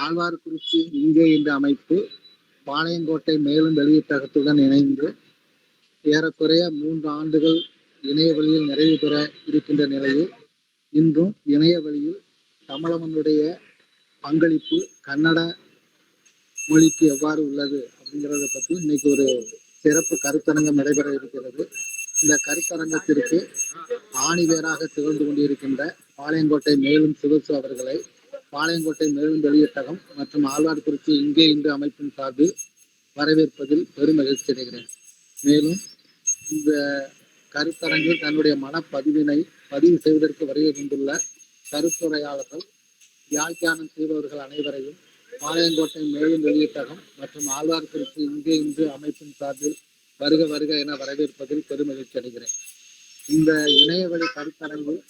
ஆழ்வார்குறிச்சி இங்கே என்ற அமைப்பு பாளையங்கோட்டை மேலும் வெளியீட்டகத்துடன் இணைந்து ஏறக்குறைய 3 ஆண்டுகள் இணைய வழியில் நிறைவு பெற இருக்கின்ற நிலையில் இன்றும் இணைய வழியில் தமிழவனுடைய பங்களிப்பு கன்னட மொழிக்கு எவ்வாறு உள்ளது அப்படிங்கிறத பற்றி இன்னைக்கு ஒரு சிறப்பு கருத்தரங்கம் நடைபெற இருக்கிறது. இந்த கருத்தரங்கத்திற்கு ஆணிவேராக திகழ்ந்து கொண்டிருக்கின்ற பாளையங்கோட்டை மேலும் சிவசு அவர்களை பாளையங்கோட்டை மேலும் வெளியீட்டகம் மற்றும் ஆழ்வார்குறிச்சி இங்கே இன்று அமைப்பின் சார்பில் வரவேற்பதில் பெரும் மகிழ்ச்சி அடைகிறேன். மேலும் இந்த கருத்தரங்கில் தன்னுடைய மனப்பதிவினை பதிவு செய்வதற்கு வருகை கொண்டுள்ள கருத்துரையாளர்கள் வியாக்கியானம் செய்பவர்கள் அனைவரையும் பாளையங்கோட்டை மேலும் வெளியீட்டகம் மற்றும் ஆழ்வார்குறிச்சி இங்கே இன்று அமைப்பின் சார்பில் வருக வருக என வரவேற்பதில் பெரும் மகிழ்ச்சி அடைகிறேன். இந்த இணையவழி கருத்தரங்கில்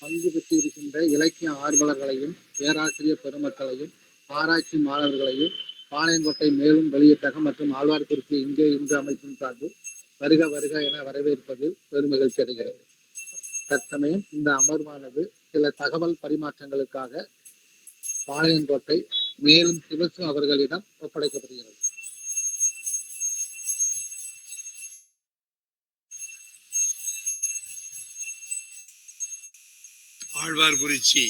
பங்கு பெற்று இருக்கின்ற இலக்கிய ஆர்வலர்களையும் பேராசிரியர் பெருமக்களையும் ஆராய்ச்சி மாணவர்களையும் பாளையங்கோட்டை மேலும் வெளியீட்டகம் மற்றும் ஆழ்வார்குறிச்சி இங்கே இன்று அமைப்பின் சார்பில் வருக வருக என வரவேற்பதில் பெரும் மகிழ்ச்சி அடைகிறது. தற்சமயம் இந்த அமர்வானது சில தகவல் பரிமாற்றங்களுக்காக பாளையங்கோட்டை மேலும் சிவசு அவர்களிடம் ஒப்படைக்கப்படுகிறது. ஆழ்வார்குறிச்சி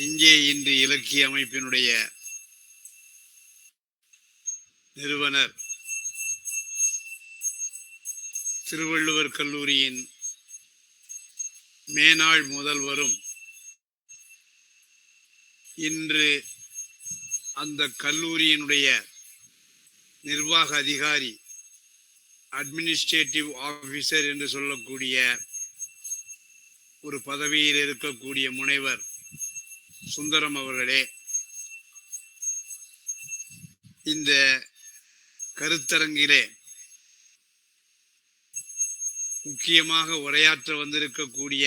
இங்கே இன்று இலக்கிய அமைப்பினுடைய நிறுவனர் திருவள்ளுவர் கல்லூரியின் மேனாள் முதல்வரும் இன்று அந்த கல்லூரியினுடைய நிர்வாக அதிகாரி அட்மினிஸ்ட்ரேட்டிவ் ஆபீசர் என்று சொல்லக்கூடிய ஒரு பதவியில் இருக்கக்கூடிய முனைவர் சுந்தரம் அவர்களே, இந்த கருத்தரங்கிலே முக்கியமாக உரையாற்ற வந்திருக்கக்கூடிய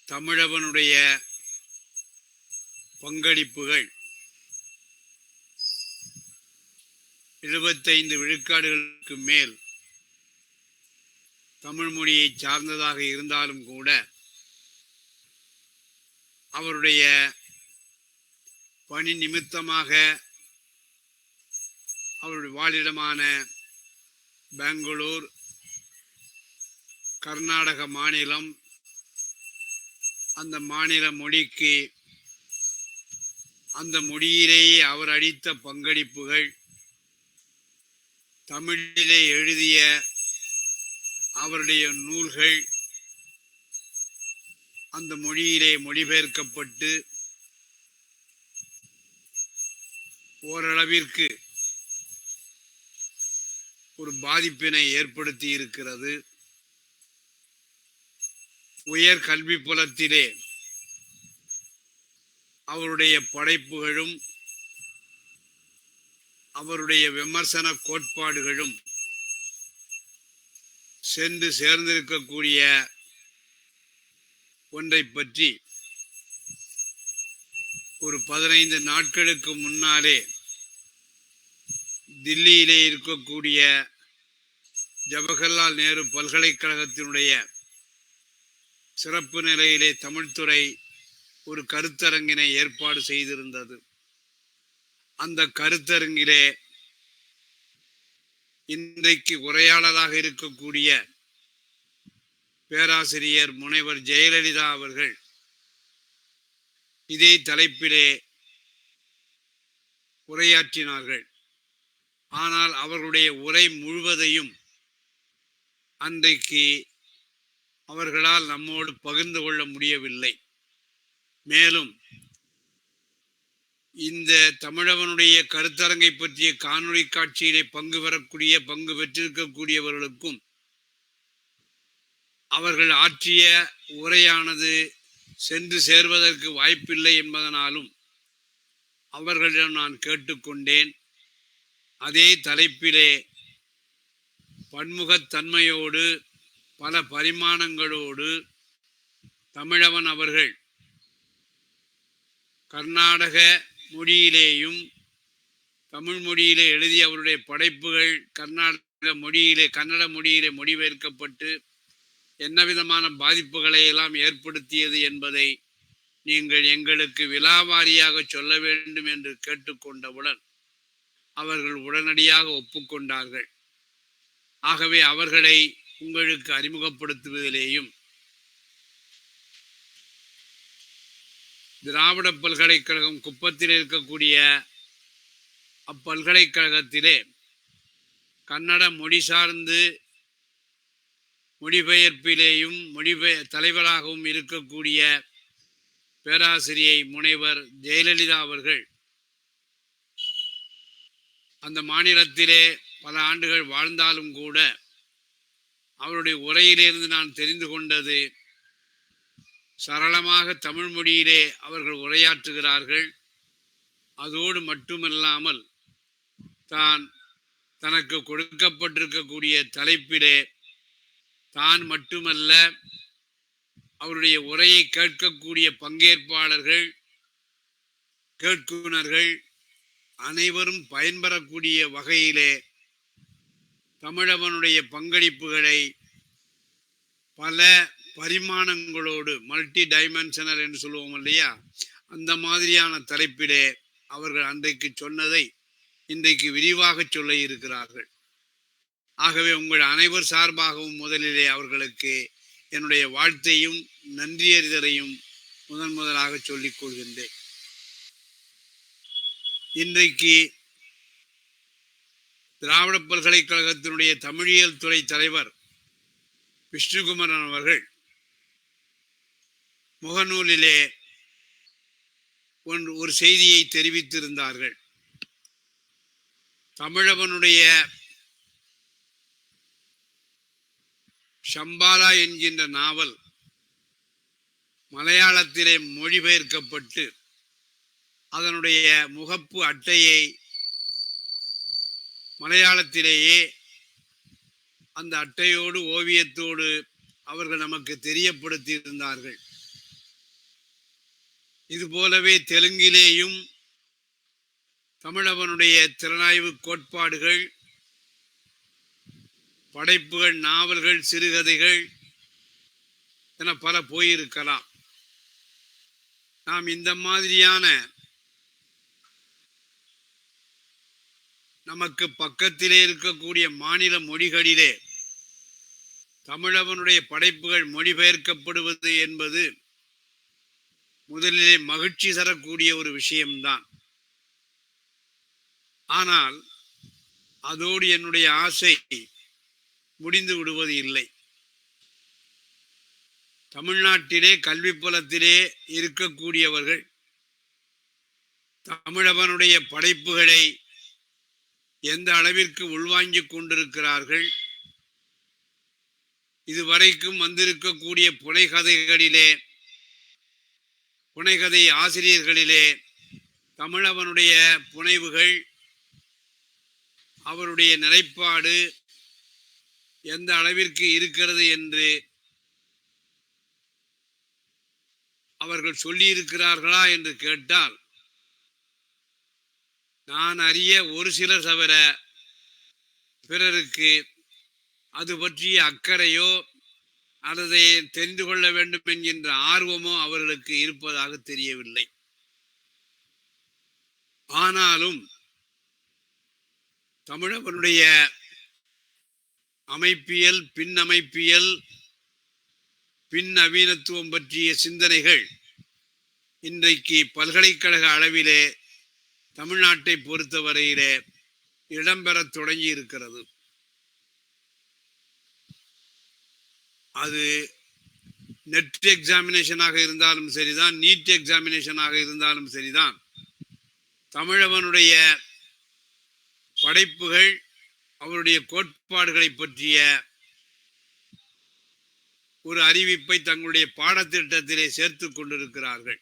தமிழவனுடைய பங்களிப்புகள் 75 விழுக்காடுகளுக்கு மேல் தமிழ் மொழியை சார்ந்ததாக இருந்தாலும் கூட அவருடைய பணி நிமித்தமாக அவருடைய வாழிடமான பெங்களூர், கர்நாடக மாநிலம், அந்த மாநில மொழிக்கு அந்த மொழியிலேயே அவர் அளித்த பங்களிப்புகள், தமிழிலே எழுதிய அவருடைய நூல்கள் அந்த மொழியிலே மொழிபெயர்க்கப்பட்டு ஓரளவிற்கு ஒரு பாதிப்பினை ஏற்படுத்தி இருக்கிறது. உயர் கல்வி புலத்திலே அவருடைய படைப்புகளும் அவருடைய விமர்சன கோட்பாடுகளும் சென்று சேர்ந்திருக்கக்கூடிய ஒன்றை பற்றி ஒரு 15 நாட்களுக்கு முன்னாலே தில்லியிலே இருக்கக்கூடிய ஜவஹர்லால் நேரு பல்கலைக்கழகத்தினுடைய சிறப்பு நிலையிலே தமிழ்துறை ஒரு கருத்தரங்கினை ஏற்பாடு செய்திருந்தது. அந்த கருத்தரங்கிலே இன்றைக்கு உரையாளராக இருக்கக்கூடிய பேராசிரியர் முனைவர் ஜெயலலிதா அவர்கள் இதே தலைப்பிலே உரையாற்றினார்கள். ஆனால் அவர்களுடைய உரை முழுவதையும் அன்றைக்கு அவர்களால் நம்மோடு பகிர்ந்து கொள்ள முடியவில்லை. மேலும் இந்த தமிழவனுடைய கருத்தரங்கை பற்றிய காணொளி காட்சியிலே பங்கு பெற்றிருக்கக்கூடியவர்களுக்கும் அவர்கள் ஆற்றிய உரையானது சென்று சேர்வதற்கு வாய்ப்பில்லை என்பதனாலும் அவர்களிடம் நான் கேட்டுக்கொண்டேன். அதே தலைப்பிலே பன்முகத்தன்மையோடு பல பரிமாணங்களோடு தமிழவன் அவர்கள் கர்நாடக மொழியிலேயும் தமிழ் மொழியிலே எழுதிய அவருடைய படைப்புகள் கன்னட மொழியிலே மொழிபெயர்க்கப்பட்டு என்ன விதமான பாதிப்புகளை எல்லாம் ஏற்படுத்தியது என்பதை நீங்கள் எங்களுக்கு விலாவாரியாக சொல்ல வேண்டும் என்று கேட்டுக்கொண்டவுடன் அவர்கள் உடனடியாக ஒப்புக்கொண்டார்கள். ஆகவே அவர்களை உங்களுக்கு அறிமுகப்படுத்துவதிலேயும் திராவிட பல்கலைக்கழகம் குப்பத்தில் இருக்கக்கூடிய அப்பல்கலைக்கழகத்திலே கன்னட மொழி சார்ந்து மொழிபெயர்ப்பிலேயும் தலைவராகவும் இருக்கக்கூடிய பேராசிரியை முனைவர் ஜெயலலிதா அவர்கள் அந்த மாநிலத்திலே பல ஆண்டுகள் வாழ்ந்தாலும் கூட அவருடைய உரையிலிருந்து நான் தெரிந்து கொண்டது, சரளமாக தமிழ் மொழியிலே அவர்கள் உரையாற்றுகிறார்கள். அதோடு மட்டுமல்லாமல் தனக்கு கொடுக்கப்பட்டிருக்கக்கூடிய தலைப்பிலே தான் மட்டுமல்ல, அவருடைய உரையை கேட்கக்கூடிய பங்கேற்பாளர்கள், கேட்குனர்கள் அனைவரும் பயன்பெறக்கூடிய வகையிலே தமிழவனுடைய பங்களிப்புகளை பல பரிமாணங்களோடு, மல்டி டைமென்ஷனல் என்று சொல்லுவோம் இல்லையா, அந்த மாதிரியான தலைப்பிலே அவர்கள் அன்றைக்கு சொன்னதை இன்றைக்கு விரிவாக சொல்ல இருக்கிறார்கள். ஆகவே உங்கள் அனைவர் சார்பாகவும் முதலிலே அவர்களுக்கு என்னுடைய வாழ்த்தையும் நன்றியறிதலையும் முதலாக சொல்லிக் கொள்கின்றேன். இன்றைக்கு திராவிட பல்கலைக்கழகத்தினுடைய தமிழியல் துறை தலைவர் விஷ்ணுகுமரன் அவர்கள் முகநூலிலே ஒரு செய்தியை தெரிவித்திருந்தார்கள். தமிழவனுடைய ஷம்பாலா என்கின்ற நாவல் மலையாளத்திலே மொழிபெயர்க்கப்பட்டு அதனுடைய முகப்பு அட்டையை மலையாளத்திலேயே அந்த அட்டையோடு ஓவியத்தோடு அவர்கள் நமக்கு தெரியப்படுத்தி இருந்தார்கள். இது போலவே தெலுங்கிலேயும் தமிழவனுடைய திறனாய்வு கோட்பாடுகள், படைப்புகள், நாவல்கள், சிறுகதைகள் என பல போயிருக்கலாம். நாம் இந்த மாதிரியான நமக்கு பக்கத்திலே இருக்கக்கூடிய மாநில மொழிகளிலே தமிழவனுடைய படைப்புகள் மொழிபெயர்க்கப்படுவது என்பது முதலிலே மகிழ்ச்சி தரக்கூடிய ஒரு விஷயம்தான். ஆனால் அதோடு என்னுடைய ஆசை முடிந்து விடுவது இல்லை. தமிழ்நாட்டிலே கல்வி புலத்திலே இருக்கக்கூடியவர்கள் தமிழவனுடைய படைப்புகளை எந்த அளவிற்கு உள்வாங்கிக் கொண்டிருக்கிறார்கள், இதுவரைக்கும் வந்திருக்கக்கூடிய புனைகதை ஆசிரியர்களிலே தமிழவனுடைய புனைவுகள், அவருடைய நிலைப்பாடு எந்த அளவிற்கு இருக்கிறது என்று அவர்கள் சொல்லியிருக்கிறார்களா என்று கேட்டால், நான் அறிய ஒரு சிலர் தவிர பிறருக்கு அது பற்றிய அக்கறையோ அதை தெரிந்து கொள்ள வேண்டும் என்கின்ற ஆர்வமோ அவர்களுக்கு இருப்பதாக தெரியவில்லை. ஆனாலும் தமிழவனுடைய அமைப்பியல், பின்னமைப்பியல், பின் நவீனத்துவம் பற்றிய சிந்தனைகள் இன்றைக்கு பல்கலைக்கழக அளவிலே தமிழ்நாட்டை பொறுத்தவரையிலே இடம்பெற தொடங்கி இருக்கிறது. அது நெட் எக்ஸாமினேஷனாக இருந்தாலும் சரிதான், நீட் எக்ஸாமினேஷனாக இருந்தாலும் சரிதான், தமிழவனுடைய படைப்புகள், அவருடைய கோட்பாடுகளை பற்றிய ஒரு அறிவிப்பை தங்களுடைய பாடத்திட்டத்திலே சேர்த்து கொண்டிருக்கிறார்கள்.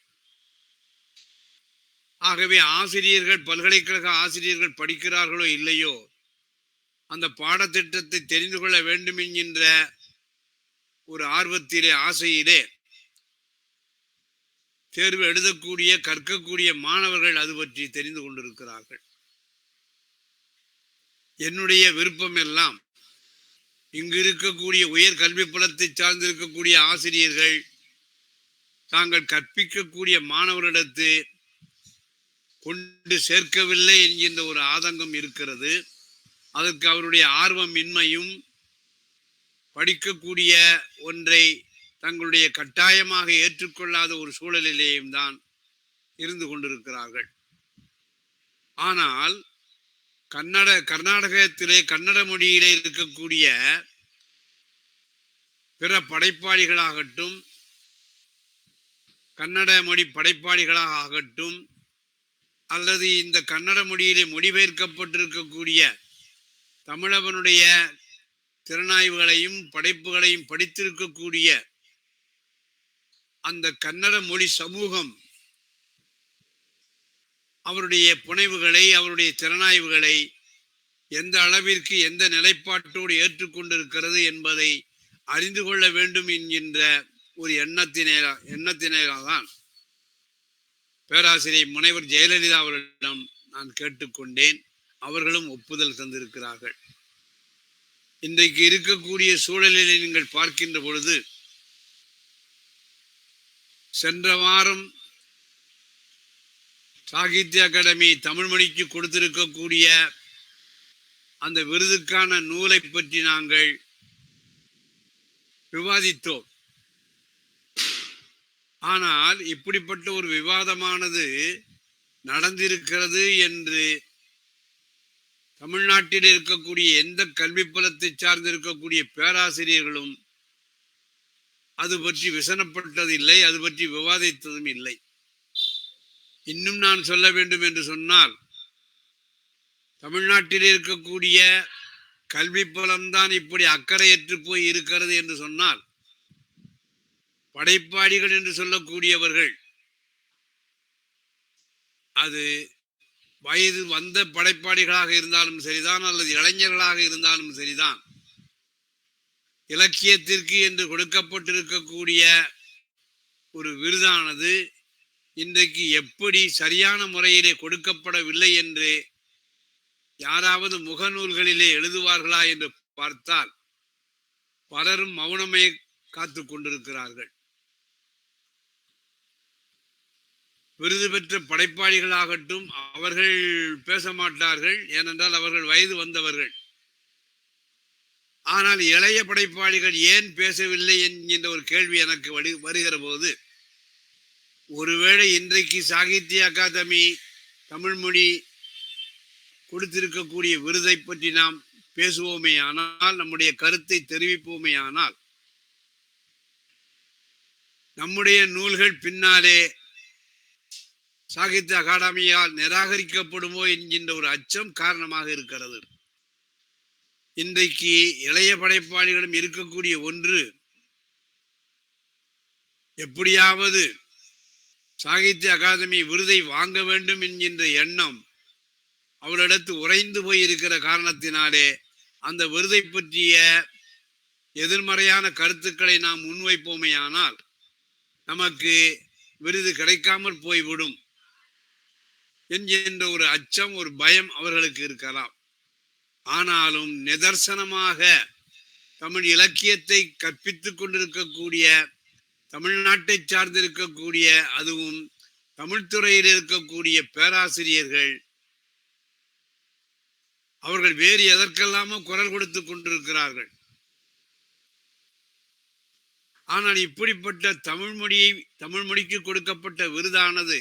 ஆகவே ஆசிரியர்கள், பல்கலைக்கழக ஆசிரியர்கள் படிக்கிறார்களோ இல்லையோ, அந்த பாடத்திட்டத்தை தெரிந்து கொள்ள வேண்டும் என்கின்ற ஒரு ஆர்வத்திலே, ஆசையிலே தேர்வு எழுதக்கூடிய, கற்கக்கூடிய மாணவர்கள் அது பற்றி தெரிந்து கொண்டிருக்கிறார்கள். என்னுடைய விருப்பம் எல்லாம் இங்கு இருக்கக்கூடிய உயர் கல்வி புலத்தை சார்ந்திருக்கக்கூடிய ஆசிரியர்கள் தாங்கள் கற்பிக்கக்கூடிய மாணவரிடத்து கொண்டு சேர்க்கவில்லை என்கின்ற ஒரு ஆதங்கம் இருக்கிறது. அதற்கு அவருடைய ஆர்வமின்மையும் படிக்கக்கூடிய ஒன்றை தங்களுடைய கட்டாயமாக ஏற்றுக்கொள்ளாத ஒரு சூழலிலேயும் தான் இருந்து கொண்டிருக்கிறார்கள். ஆனால் கர்நாடகத்திலே கன்னட மொழியிலே இருக்கக்கூடிய பிற படைப்பாளிகளாகட்டும், கன்னட மொழி படைப்பாளிகளாக ஆகட்டும், அல்லது இந்த கன்னட மொழியிலே மொழிபெயர்க்கப்பட்டிருக்கக்கூடிய தமிழவனுடைய திறனாய்வுகளையும் படைப்புகளையும் படித்திருக்கக்கூடிய அந்த கன்னட மொழி சமூகம் அவருடைய புனைவுகளை, அவருடைய திறனாய்வுகளை எந்த அளவிற்கு எந்த நிலைப்பாட்டோடு ஏற்றுக்கொண்டிருக்கிறது என்பதை அறிந்து கொள்ள வேண்டும் என்கின்ற ஒரு எண்ணத்தினால்தான் பேராசிரியர் முனைவர் ஜெயலலிதா அவர்களிடம் நான் கேட்டுக்கொண்டேன். அவர்களும் ஒப்புதல் தந்திருக்கிறார்கள். இன்றைக்கு இருக்கக்கூடிய சூழலில் நீங்கள் பார்க்கின்ற பொழுது, சென்ற வாரம் சாகித்ய அகாடமி தமிழ் மொழிக்கு கொடுத்திருக்கக்கூடிய அந்த விருதுக்கான நூலை பற்றி நாங்கள் விவாதித்தோம். ஆனால் இப்படிப்பட்ட ஒரு விவாதமானது நடந்திருக்கிறது என்று தமிழ்நாட்டில் இருக்கக்கூடிய எந்த கல்வி புலத்தை சார்ந்து இருக்கக்கூடிய பேராசிரியர்களும் அது பற்றி விசனப்பட்டதில்லை, அது பற்றி விவாதித்ததும் இல்லை. இன்னும் நான் சொல்ல வேண்டும் என்று சொன்னால், தமிழ்நாட்டில் இருக்கக்கூடிய கல்வி புலம்தான் இப்படி அக்கறையற்று போய் இருக்கிறது என்று சொன்னால், படைப்பாளிகள் என்று சொல்லக்கூடியவர்கள் அது வயது வந்த படைப்பாளிகளாக இருந்தாலும் சரிதான், அல்லது இளைஞர்களாக இருந்தாலும் சரிதான், இலக்கியத்திற்கு என்று கொடுக்கப்பட்டிருக்கக்கூடிய ஒரு விருதானது இன்றைக்கு எப்படி சரியான முறையிலே கொடுக்கப்படவில்லை என்று யாராவது முகநூல்களிலே எழுதுவார்களா என்று பார்த்தால் பலரும் மௌனமே காத்து கொண்டிருக்கிறார்கள். விருது பெற்ற படைப்பாளிகளாகட்டும், அவர்கள் பேச மாட்டார்கள், ஏனென்றால் அவர்கள் வயது வந்தவர்கள். ஆனால் இளைய படைப்பாளிகள் ஏன் பேசவில்லை என்கின்ற ஒரு கேள்வி எனக்கு வருகிற போது, ஒருவேளை இன்றைக்கு சாகித்ய அகாதமி தமிழ் மொழி கொடுத்திருக்கக்கூடிய விருதை பற்றி நாம் பேசுவோமே ஆனால், நம்முடைய கருத்தை தெரிவிப்போமே ஆனால், நம்முடைய நூல்கள் பின்னாலே சாகித்ய அகாடமியால் நிராகரிக்கப்படுமோ என்கின்ற ஒரு அச்சம் காரணமாக இருக்கிறது. இன்றைக்கு இளைய படைப்பாளிகளும் இருக்கக்கூடிய ஒன்று, எப்படியாவது சாகித்ய அகாதமி விருதை வாங்க வேண்டும் என்கின்ற எண்ணம் அவளிடத்து உறைந்து போய் இருக்கிற காரணத்தினாலே அந்த விருதை பற்றிய எதிர்மறையான கருத்துக்களை நாம் முன்வைப்போமே ஆனால் நமக்கு விருது கிடைக்காமல் போய்விடும் என்கின்ற ஒரு அச்சம், ஒரு பயம் அவர்களுக்கு இருக்கலாம். ஆனாலும் நிதர்சனமாக தமிழ் இலக்கியத்தை கற்பித்துக் கொண்டிருக்கக்கூடிய, தமிழ்நாட்டை சார்ந்திருக்கக்கூடிய, அதுவும் தமிழ்துறையில் இருக்கக்கூடிய பேராசிரியர்கள் அவர்கள் வேறு எதற்கெல்லாமோ குரல் கொடுத்து கொண்டிருக்கிறார்கள். ஆனால் இப்படிப்பட்ட தமிழ் மொழிக்கு கொடுக்கப்பட்ட விருதானது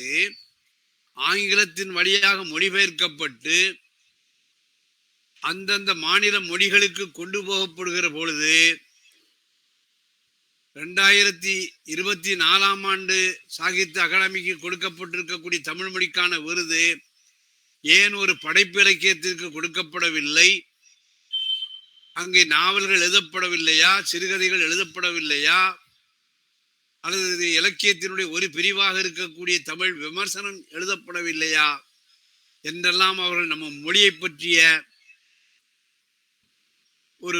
ஆங்கிலத்தின் வழியாக மொழிபெயர்க்கப்பட்டு அந்தந்த மாநில மொழிகளுக்கு கொண்டு போகப்படுகிற பொழுது 2024 சாகித்ய அகாடமிக்கு கொடுக்கப்பட்டிருக்கக்கூடிய தமிழ் மொழிக்கான விருது ஏன் ஒரு படைப்பு இலக்கியத்திற்கு கொடுக்கப்படவில்லை? அங்கே நாவல்கள் எழுதப்படவில்லையா? சிறுகதைகள் எழுதப்படவில்லையா? அல்லது இலக்கியத்தினுடைய ஒரு பிரிவாக இருக்கக்கூடிய தமிழ் விமர்சனம் எழுதப்படவில்லையா என்றெல்லாம் அவர்கள் நம்ம மொழியை பற்றிய ஒரு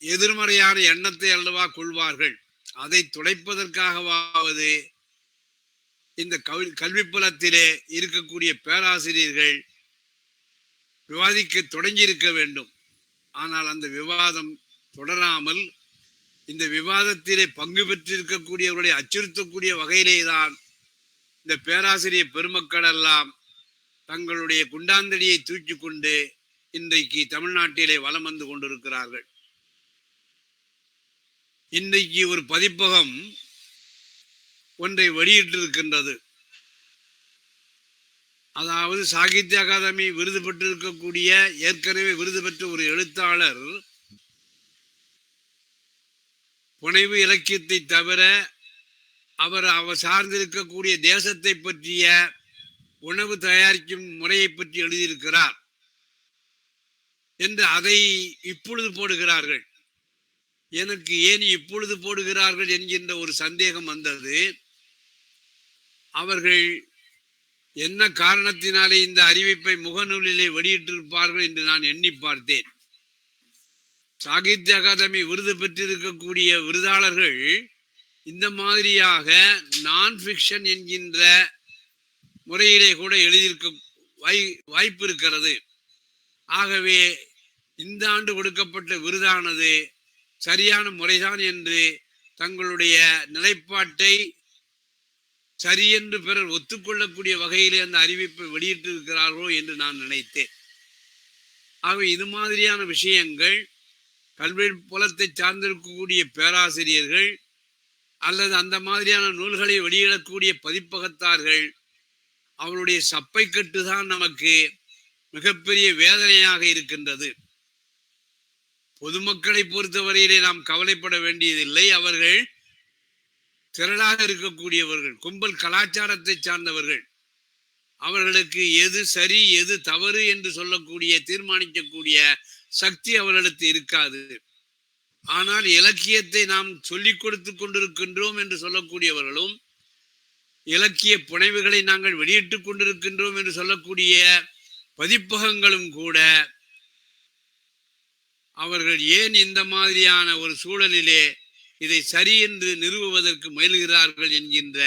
எதிர்மறையான எண்ணத்தை அல்லவா கொள்வார்கள். அதை துடைப்பதற்காகவாவது இந்த கல்வி புலத்திலே இருக்கக்கூடிய பேராசிரியர்கள் விவாதிக்க தொடங்கி இருக்க வேண்டும். ஆனால் அந்த விவாதம் தொடராமல் இந்த விவாதத்திலே பங்கு பெற்றிருக்கக்கூடியவர்களை அச்சுறுத்தக்கூடிய வகையிலேதான் இந்த பேராசிரியர் பெருமக்கள் எல்லாம் தங்களுடைய குண்டாந்தடியை தூக்கி கொண்டு இன்றைக்கு தமிழ்நாட்டிலே வலம் வந்து கொண்டிருக்கிறார்கள். இன்றைக்கு ஒரு பதிப்பகம் ஒன்றை வெளியிட்டிருக்கின்றது. அதாவது சாகித்ய அகாதமி விருது பெற்றிருக்கக்கூடிய ஏற்கனவே விருது பெற்ற ஒரு எழுத்தாளர் புனைவு இலக்கியத்தை தவிர அவர் சார்ந்திருக்கக்கூடிய தேசத்தை பற்றிய உணவு தயாரிக்கும் முறையை பற்றி எழுதியிருக்கிறார் என்று அதை இப்பொழுது போடுகிறார்கள். எனக்கு ஏன் இப்பொழுது போடுகிறார்கள் என்கின்ற ஒரு சந்தேகம் வந்தது. அவர்கள் என்ன காரணத்தினாலே இந்த அறிவிப்பை முகநூலிலே வெளியிட்டிருப்பார்கள் என்று நான் எண்ணி பார்த்தேன். சாகித்ய அகாதமி விருது பெற்றிருக்கக்கூடிய விருதாளர்கள் இந்த மாதிரியாக நான் ஃபிக்ஷன் என்கின்ற முறையிலே கூட எழுதியிருக்க வாய்ப்பு இருக்கிறது. ஆகவே இந்த ஆண்டு கொடுக்கப்பட்ட விருதானது சரியான முறைதான் என்று தங்களுடைய நிலைப்பாட்டை சரியென்று பிறர் ஒத்துக்கொள்ளக்கூடிய வகையிலே அந்த அறிவிப்பை வெளியிட்டிருக்கிறார்களோ என்று நான் நினைத்தேன். ஆகவே இது மாதிரியான விஷயங்கள் கல்வி புலத்தை சார்ந்திருக்கக்கூடிய பேராசிரியர்கள் அல்லது அந்த மாதிரியான நூல்களை வெளியிடக்கூடிய பதிப்பகத்தார்கள் அவருடைய சப்பை கட்டுதான் நமக்கு மிகப்பெரிய வேதனையாக இருக்கின்றது. பொதுமக்களை பொறுத்தவரையிலே நாம் கவலைப்பட வேண்டியதில்லை. அவர்கள் திரளாக இருக்கக்கூடியவர்கள், கும்பல் கலாச்சாரத்தை சார்ந்தவர்கள். அவர்களுக்கு எது சரி எது தவறு என்று சொல்லக்கூடிய தீர்மானிக்கக்கூடிய சக்தி அவர்களுக்கு இருக்காது. ஆனால் இலக்கியத்தை நாம் சொல்லிக் கொடுத்து கொண்டிருக்கின்றோம் என்று சொல்லக்கூடியவர்களும், இலக்கிய புனைவுகளை நாங்கள் வெளியிட்டுக் கொண்டிருக்கின்றோம் என்று சொல்லக்கூடிய பதிப்பகங்களும் கூட அவர்கள் ஏன் இந்த மாதிரியான ஒரு சூழலிலே இதை சரி என்று நிறுவுவதற்கு முயல்கிறார்கள் என்கின்ற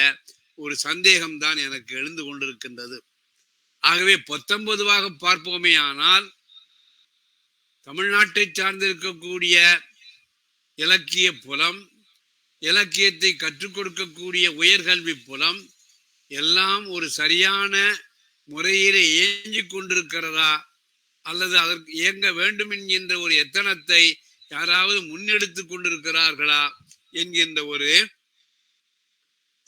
ஒரு சந்தேகம்தான் எனக்கு எழுந்து கொண்டிருக்கின்றது. ஆகவே 19 பார்ப்போமே ஆனால் தமிழ்நாட்டை சார்ந்திருக்கக்கூடிய இலக்கிய புலம், இலக்கியத்தை கற்றுக் கொடுக்கக்கூடிய உயர்கல்வி புலம் எல்லாம் ஒரு சரியான முறையிலே இயங்கிக் கொண்டிருக்கிறதா அல்லது அதற்கு இயங்க வேண்டும் என்கின்ற ஒரு எத்தனத்தை யாராவது முன்னெடுத்து கொண்டிருக்கிறார்களா என்கின்ற ஒரு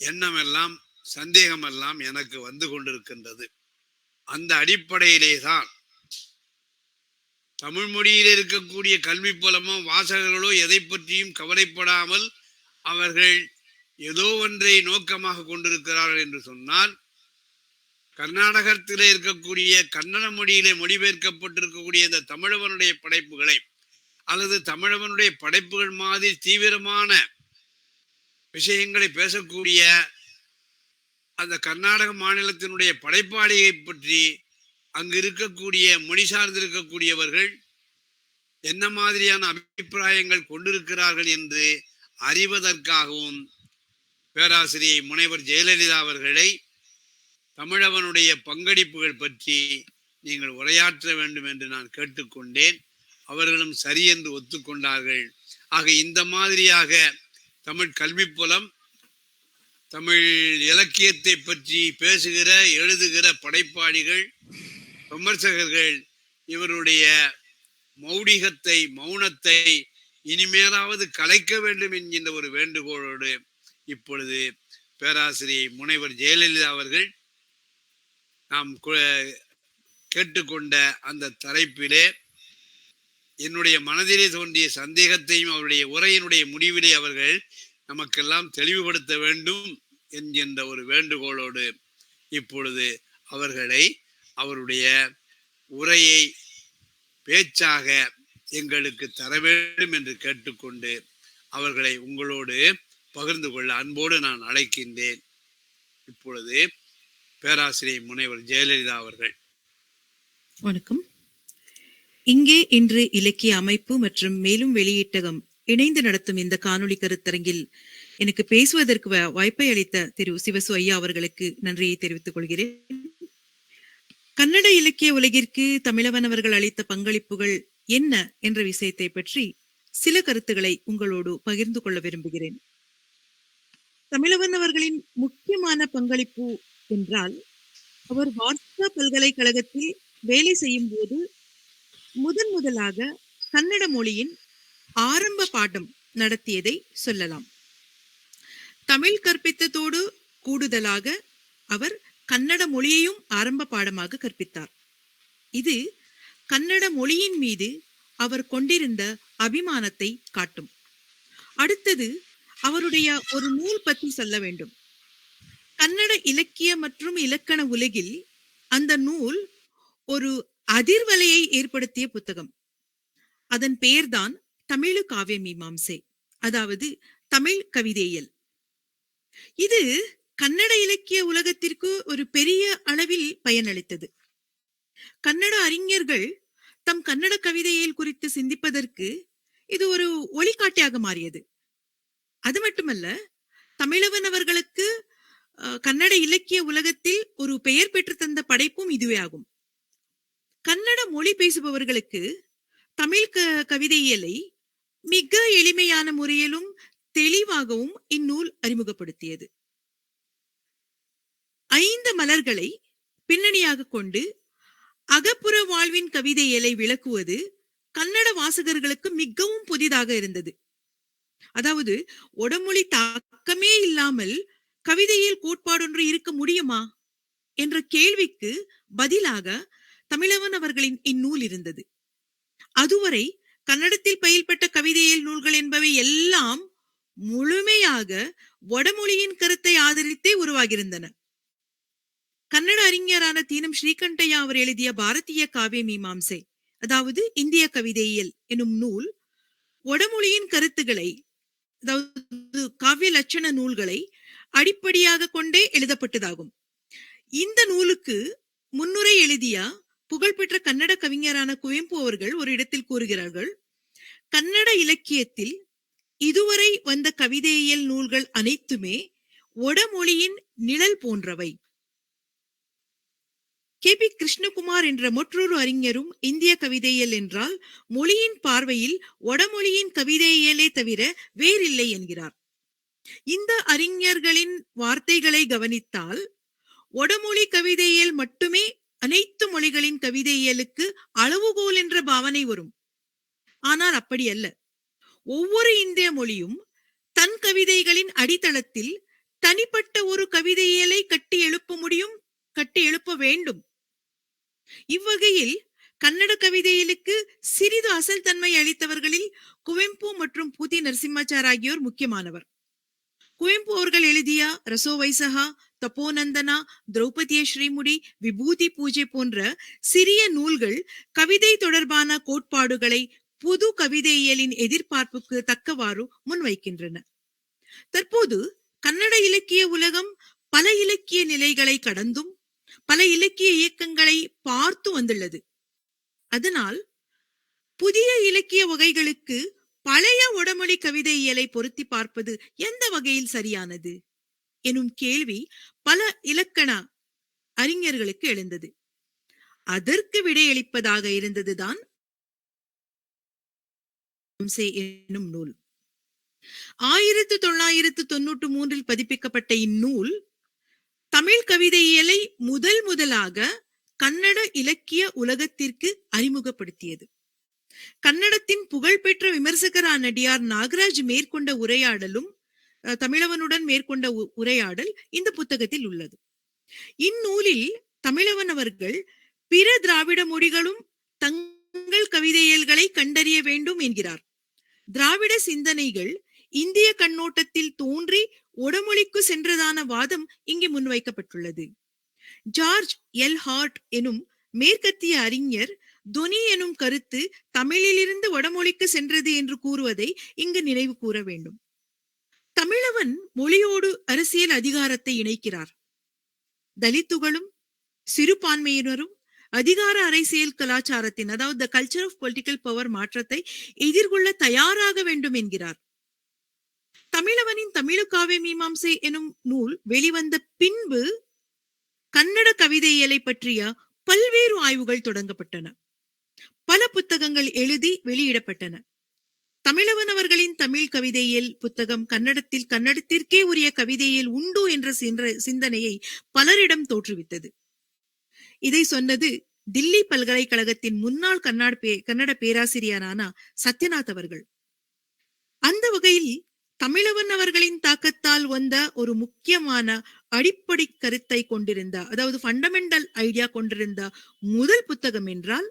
எண்ணமெல்லாம் சந்தேகமெல்லாம் எனக்கு வந்து கொண்டிருக்கின்றது. அந்த அடிப்படையிலே தான் தமிழ் மொழியில் இருக்கக்கூடிய கல்வி புலமோ வாசகர்களோ எதை பற்றியும் கவலைப்படாமல் அவர்கள் ஏதோ ஒன்றை நோக்கமாக கொண்டிருக்கிறார்கள் என்று சொன்னால், கர்நாடகத்திலே இருக்கக்கூடிய கன்னட மொழியிலே மொழிபெயர்க்கப்பட்டிருக்கக்கூடிய இந்த தமிழவனுடைய படைப்புகளை அல்லது தமிழவனுடைய படைப்புகள் மாதிரி தீவிரமான விஷயங்களை பேசக்கூடிய அந்த கர்நாடக மாநிலத்தினுடைய படைப்பாளியை பற்றி அங்கு இருக்கக்கூடிய மொழி சார்ந்திருக்கக்கூடியவர்கள் என்ன மாதிரியான அபிப்பிராயங்கள் கொண்டிருக்கிறார்கள் என்று அறிவதற்காகவும் பேராசிரியை முனைவர் ஜெயலலிதா அவர்களை தமிழவனுடைய பங்களிப்புகள் பற்றி நீங்கள் உரையாற்ற வேண்டும் என்று நான் கேட்டுக்கொண்டேன். அவர்களும் சரி என்று ஒத்துக்கொண்டார்கள். ஆக இந்த மாதிரியாக தமிழ் கல்வி புலம், தமிழ் இலக்கியத்தை பற்றி பேசுகிற எழுதுகிற படைப்பாளிகள், விமர்சகர்கள் இவருடைய மௌடிகத்தை மௌனத்தை இனிமேலாவது கலைக்க வேண்டும் என்கின்ற ஒரு வேண்டுகோளோடு இப்பொழுது பேராசிரியை முனைவர் ஜெயலலிதா அவர்கள் நாம் கேட்டுக்கொண்ட அந்த தலைப்பிலே என்னுடைய மனதிலே தோன்றிய சந்தேகத்தையும் அவருடைய உரையினுடைய முடிவிலே அவர்கள் நமக்கெல்லாம் தெளிவுபடுத்த வேண்டும் என்கின்ற ஒரு வேண்டுகோளோடு இப்பொழுது அவர்களை அவருடைய உரையை பேச்சாக எங்களுக்கு தர வேண்டும் என்று கேட்டுக்கொண்டு அவர்களை உங்களோடு பகிர்ந்து கொள்ள அன்போடு நான் அழைக்கின்றேன். இப்பொழுது பேராசிரியர் முனைவர் ஜெயலலிதா அவர்கள். வணக்கம். இங்கே இன்று இலக்கிய அமைப்பு மற்றும் மேலும் வெளியீட்டகம் இணைந்து நடத்தும் இந்த காணொளி கருத்தரங்கில் எனக்கு பேசுவதற்கு வாய்ப்பை அளித்த திரு சிவசு ஐயா அவர்களுக்கு நன்றியை தெரிவித்துக் கொள்கிறேன். கன்னட இலக்கிய உலகிற்கு தமிழவன் அவர்கள் அளித்த பங்களிப்புகள் என்ன என்ற விஷயத்தை பற்றி சில கருத்துக்களை உங்களோடு பகிர்ந்து கொள்ள விரும்புகிறேன். தமிழவன் அவர்களின் முக்கியமான பங்களிப்பு என்றால், அவர் வார்சா பல்கலைக்கழகத்தில் வேலை செய்யும் போது முதலாக கன்னட மொழியின் ஆரம்ப பாடம் நடத்தியதை சொல்லலாம். தமிழ் கற்பித்ததோடு கூடுதலாக அவர் கன்னட மொழியையும் ஆரம்ப பாடமாக கற்பித்தார். இது கன்னட மொழியின் மீது அவர் கொண்டிருந்த அபிமானத்தை காட்டும். அடுத்தது அவருடைய ஒரு நூல் பற்றி சொல்ல வேண்டும். கன்னட இலக்கிய மற்றும் இலக்கண உலகில் அந்த நூல் ஒரு அதிர்வலையை ஏற்படுத்திய புத்தகம். அதன் பெயர்தான் தமிழு காவிய மீமாம்சை, அதாவது தமிழ் கவிதையியல். இது கன்னட இலக்கிய உலகத்திற்கு ஒரு பெரிய அளவில் பயனளித்தது. கன்னட அறிஞர்கள் தம் கன்னட கவிதையியல் குறித்து சிந்திப்பதற்கு இது ஒரு ஒளிகாட்டியாக மாறியது. அது மட்டுமல்ல, தமிழவன் அவர்களுக்கு கன்னட இலக்கிய உலகத்தில் ஒரு பெயர் பெற்று தந்த படைப்பும் இதுவே ஆகும். கன்னட மொழி பேசுபவர்களுக்கு தமிழ் கவிதையியலை மிக எளிமையான முறையிலும் தெளிவாகவும் இந்நூல் அறிமுகப்படுத்தியது. 5 மலர்களை பின்னணியாக கொண்டு அகப்புற வாழ்வின் கவிதையியலை விளக்குவது கன்னட வாசகர்களுக்கு மிகவும் புதிதாக இருந்தது. அதாவது உடமொழி தாக்கமே இல்லாமல் கவிதையில் கோட்பாடொன்று இருக்க முடியுமா என்ற கேள்விக்கு பதிலாக தமிழவன் அவர்களின் இந்நூல் இருந்தது. அதுவரை கன்னடத்தில் பயில்பட்ட கவிதையியல் நூல்கள் என்பவை எல்லாம் முழுமையாக வடமொழியின் கருத்தை ஆதரித்தே உருவாகியிருந்தன. கன்னட அறிஞரான தீனம் ஸ்ரீகண்டையா அவர் எழுதிய பாரதிய காவிய மீமாம்சை, அதாவது இந்திய கவிதையியல் எனும் நூல் வடமொழியின் கருத்துக்களை, அதாவது காவிய லட்சண நூல்களை அடிப்படையாக கொண்டே எழுதப்பட்டதாகும். இந்த நூலுக்கு முன்னுரை எழுதிய புகழ்பெற்ற கன்னட கவிஞரான குவெம்பு அவர்கள் ஒரு இடத்தில் கூறுகிறார்கள், கன்னட இலக்கியத்தில் இதுவரை வந்த கவிதையியல் நூல்கள் அனைத்துமே வடமொழியின் நிழல் போன்றவை. கே.பி. கிருஷ்ணகுமார் என்ற மற்றொரு அறிஞரும் இந்திய கவிதையியல் என்றால் மொழியின் பார்வையில் வடமொழியின் கவிதையியலே தவிர வேறில்லை என்கிறார். இந்த அறிஞர்களின் வார்த்தைகளை கவனித்தால் வடமொழி கவிதையியல் மட்டுமே அனைத்து மொழிகளின் கவிதையியலுக்கு அளவுகோல் என்ற பாவனை வரும். ஆனால் அப்படி அல்ல. ஒவ்வொரு இந்திய மொழியும் தன் கவிதைகளின் அடித்தளத்தில் தனிப்பட்ட ஒரு கவிதையியலை கட்டி எழுப்ப வேண்டும். இவ்வகையில் கன்னட கவிதையியலுக்கு சிறிது அசல் தன்மை அளித்தவர்களில் குவெம்பு மற்றும் பூதி நரசிம்மாச்சார் ஆகியோர் முக்கியமானவர். குவெம்பு அவர்கள் எழுதிய ரசோவைசகா, தபோநந்தனா, திரௌபதிய ஸ்ரீமுடி, விபூதி பூஜை போன்ற சிறிய நூல்கள் கவிதை தொடர்பான கோட்பாடுகளை புது கவிதையியலின் எதிர்பார்ப்புக்கு தக்கவாறு முன்வைக்கின்றன. தற்போது கன்னட இலக்கிய உலகம் பல இலக்கிய நிலைகளை கடந்தும் பல இலக்கிய இயக்கங்களை பார்த்து வந்துள்ளது. அதனால் புதிய இலக்கிய வகைகளுக்கு பழைய வடமொழி கவிதையியலை பொருத்தி பார்ப்பது எந்த வகையில் சரியானது எனும் கேள்வி பல இலக்கண அறிஞர்களுக்கு எழுந்தது. அதற்கு விடையளிப்பதாக இருந்ததுதான் எனும் நூல். 1993 பதிப்பிக்கப்பட்ட இந்நூல் தமிழ் கவிதையியலை முதலாக கன்னட இலக்கிய உலகத்திற்கு அறிமுகப்படுத்தியது. கன்னடத்தின் புகழ்பெற்ற விமர்சகரான டி.ஆர். நாகராஜ் மேற்கொண்ட உரையாடலும் தமிழவனுடன் மேற்கொண்ட உரையாடல் இந்த புத்தகத்தில் உள்ளது. இந்நூலில் தமிழவன் அவர்கள் பிற திராவிட மொழிகளும் தங்கள் கவிதையியல்களை கண்டறிய வேண்டும் என்கிறார். திராவிட சிந்தனைகள் இந்திய கண்ணோட்டத்தில் தோன்றி வடமொழிக்கு சென்றதான வாதம் இங்கே முன்வைக்கப்பட்டுள்ளது. ஜார்ஜ் எல் ஹார்ட் எனும் மேற்கத்திய அறிஞர் தொனி எனும் கருத்து தமிழிலிருந்து வடமொழிக்கு சென்றது என்று கூறுவதை இங்கு நினைவு கூற வேண்டும். தமிழவன் மொழியோடு அரசியல் அதிகாரத்தை இணைக்கிறார். தலித்துகளும் சிறுபான்மையினரும் அதிகார அரசியல் கலாச்சாரத்தின், அதாவது கல்ச்சர் ஆஃப் பொலிட்டிக்கல் பவர் மாற்றத்தை எதிர்கொள்ள தயாராக வேண்டும் என்கிறார். தமிழவனின் தமிழு காவிய மீமாம்சை எனும் நூல் வெளிவந்த பின்பு கன்னட கவிதையியலை பற்றிய பல்வேறு ஆய்வுகள் தொடங்கப்பட்டன. பல புத்தகங்கள் எழுதி வெளியிடப்பட்டன. தமிழவன் அவர்களின் தமிழ் கவிதையியல் புத்தகம் கன்னடத்திற்கே உரிய கவிதையியல் உண்டு என்ற சிந்தனையை பலரிடம் தோற்றுவித்தது. இதை சொன்னது தில்லி பல்கலைக்கழகத்தின் முன்னாள் கன்னட பேராசிரியரான சத்யநாத் அவர்கள். அந்த வகையில் தமிழவன் அவர்களின் தாக்கத்தால் வந்த ஒரு முக்கியமான அடிப்படை கருத்தை கொண்டிருந்த, அதாவது ஃபண்டமெண்டல் ஐடியா கொண்டிருந்த முதல் புத்தகம் என்றால்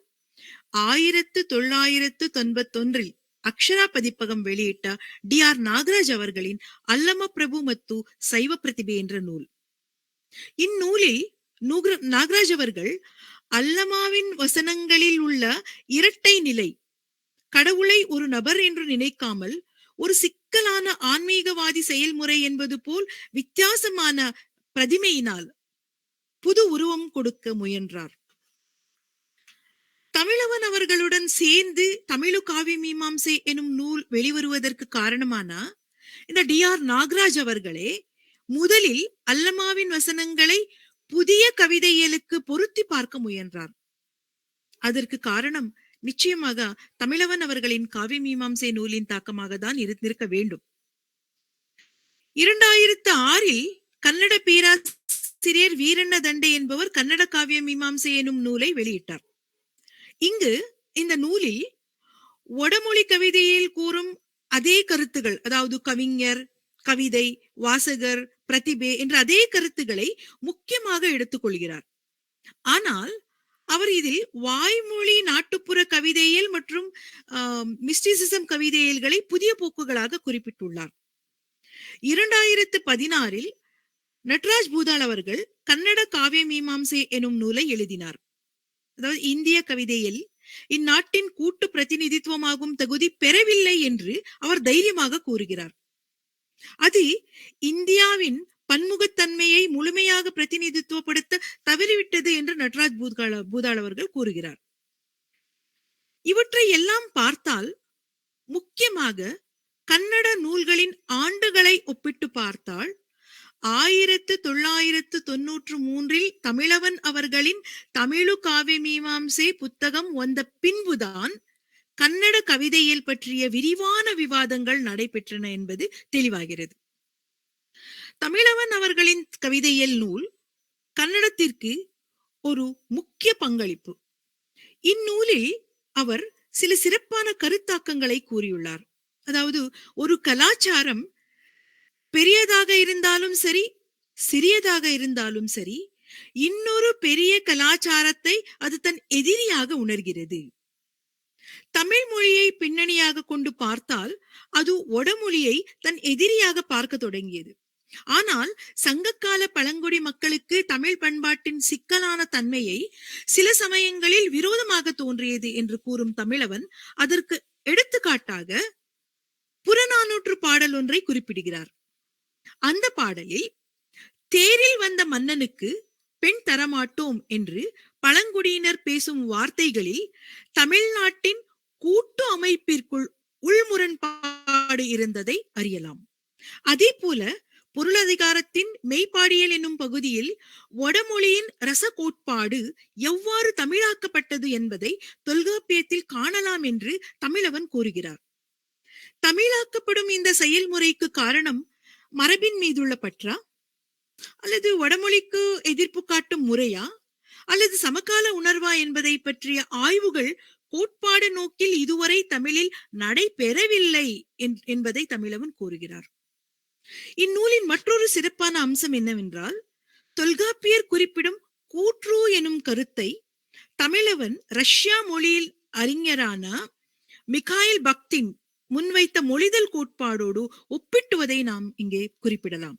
1991 அக்ஷரா பதிப்பகம் வெளியிட்ட டி.ஆர். நாகராஜ் அவர்களின் அல்லம பிரபு ಮತ್ತು சைவ பிரதிபை என்ற நூல். இந்நூலில் நாகராஜ் அவர்கள் அல்லமாவின் வசனங்களில் உள்ள இரட்டை நிலை, கடவுளை ஒரு நபர் என்று நினைக்காமல் ஒரு சிக்கலான ஆன்மீகவாதி செயல்முறை என்பது போல் வித்தியாசமான பிரதிமையினால் புது உருவம் கொடுக்க முயன்றார். தமிழவன் அவர்களுடன் சேர்ந்து தமிழு காவிய மீமாம்சை எனும் நூல் வெளிவருவதற்கு காரணமான இந்த டி.ஆர். நாகராஜ் அவர்களே முதலில் அல்லமாவின் வசனங்களை புதிய கவிதையியலுக்கு பொருத்தி பார்க்க முயன்றார். அதற்கு காரணம் நிச்சயமாக தமிழவன் அவர்களின் காவிய மீமாம்சை நூலின் தாக்கமாக தான் இருந்திருக்க வேண்டும். 2006 கன்னட பேராசிரியர் வீரண்ண தண்டை என்பவர் கன்னட காவிய மீமாம்சை எனும் நூலை வெளியிட்டார். இங்கு இந்த நூலில் வடமொழி கவிதையில் கூறும் அதே கருத்துகள், அதாவது கவிஞர், கவிதை, வாசகர், பிரதிபை என்ற அதே கருத்துக்களை முக்கியமாக எடுத்துக்கொள்கிறார். ஆனால் அவர் இதில் வாய்மொழி நாட்டுப்புற கவிதையியல் மற்றும் மிஸ்டிசிசம் கவிதையியல்களை புதிய போக்குகளாக குறிப்பிட்டுள்ளார். 2016 நட்ராஜ் பூதாள் அவர்கள் கன்னட காவிய மீமாம்சை எனும் நூலை எழுதினார். அதாவது இந்திய கவிதையில் இந்நாட்டின் கூட்டு பிரதிநிதித்துவமாகும் தகுதி பெறவில்லை என்று அவர் தைரியமாக கூறுகிறார். அது இந்தியாவின் பன்முகத்தன்மையை முழுமையாக பிரதிநிதித்துவப்படுத்த தவறிவிட்டது என்று நட்ராஜ் பூதாள் அவர்கள் கூறுகிறார். இவற்றை எல்லாம் பார்த்தால் முக்கியமாக கன்னட நூல்களின் ஆண்டுகளை ஒப்பிட்டு பார்த்தால் 1993 தமிழவன் அவர்களின் தமிழு காவிய மீமாம்சை புத்தகம் வந்த பின்புதான் கன்னட கவிதையியல் பற்றிய விரிவான விவாதங்கள் நடைபெற்றன என்பது தெளிவாகிறது. தமிழவன் அவர்களின் கவிதையியல் நூல் கன்னடத்திற்கு ஒரு முக்கிய பங்களிப்பு. இந்நூலில் அவர் சில சிறப்பான கருத்தாக்கங்களை கூறியுள்ளார். அதாவது ஒரு கலாச்சாரம் பெரியதாக இருந்தாலும் சரி, சிறியதாக இருந்தாலும் சரி, இன்னொரு பெரிய கலாச்சாரத்தை அது தன் எதிரியாக உணர்கிறது. தமிழ் மொழியை பின்னணியாக கொண்டு பார்த்தால் அது வடமொழியை தன் எதிரியாக பார்க்க தொடங்கியது. ஆனால் சங்ககால பழங்குடி மக்களுக்கு தமிழ் பண்பாட்டின் சிக்கலான தன்மையை சில சமயங்களில் விரோதமாக தோன்றியது என்று கூறும் தமிழவன் அதற்கு எடுத்துக்காட்டாக புறநானூற்று பாடல் ஒன்றை குறிப்பிடுகிறார். அந்த பாடலில் தேரில் வந்த மன்னனுக்கு பெண் தரமாட்டோம் என்று பழங்குடியினர் பேசும் வார்த்தைகளில் தமிழ்நாட்டின் கூட்டு அமைப்பிற்குள் உள்முரண்பாடு இருந்ததை அறியலாம். அதே போல பொருளதிகாரத்தின் மெய்ப்பாடியல் என்னும் பகுதியில் வடமொழியின் ரச கோட்பாடு எவ்வாறு தமிழாக்கப்பட்டது என்பதை தொல்காப்பியத்தில் காணலாம் என்று தமிழவன் கூறுகிறார். தமிழாக்கப்படும் இந்த செயல்முறைக்கு காரணம் மரபின் மீதுள்ள பற்றா, அல்லது வடமொழிக்கு எதிர்ப்பு காட்டும் முறையா, அல்லது சமகால உணர்வா என்பதை பற்றிய ஆய்வுகள் கோட்பாடு நோக்கில் இதுவரை தமிழில் நடைபெறவில்லை என்பதை தமிழவன் கூறுகிறார். இந்நூலின் மற்றொரு சிறப்பான அம்சம் என்னவென்றால், தொல்காப்பியர் குறிப்பிடும் கூற்று எனும் கருத்தை தமிழவன் ரஷ்யா மொழியில் அறிஞரான மிகாயில் பக்தின் முன்வைத்த மொழிதல் கோட்பாடோடு ஒப்பிட்டுவதை நாம் இங்கே குறிப்பிடலாம்.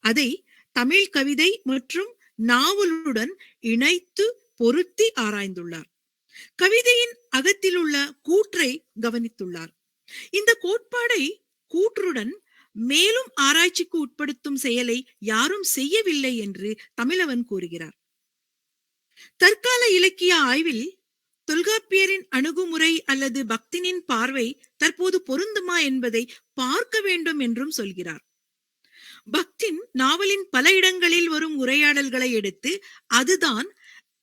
அதை தமிழ் கவிதை மற்றும் நாவலுடன் இணைத்து பொருத்தி ஆராய்ந்துள்ளார். கவிதையின் அகத்தில் உள்ள கூற்றை கவனித்துள்ளார். இந்த கோட்பாடை கூற்றுடன் மேலும் ஆராய்ச்சிக்கு உட்படுத்தும் செயலை யாரும் செய்யவில்லை என்று தமிழவன் கூறுகிறார். தற்கால இலக்கிய ஆய்வில் தொல்காப்பியரின் அணுகுமுறை அல்லது பக்தினின் பார்வை தற்போது பொருந்துமா என்பதை பார்க்க வேண்டும் என்றும் சொல்கிறார். பக்தின் நாவலின் பல இடங்களில் வரும் உரையாடல்களை எடுத்து அதுதான்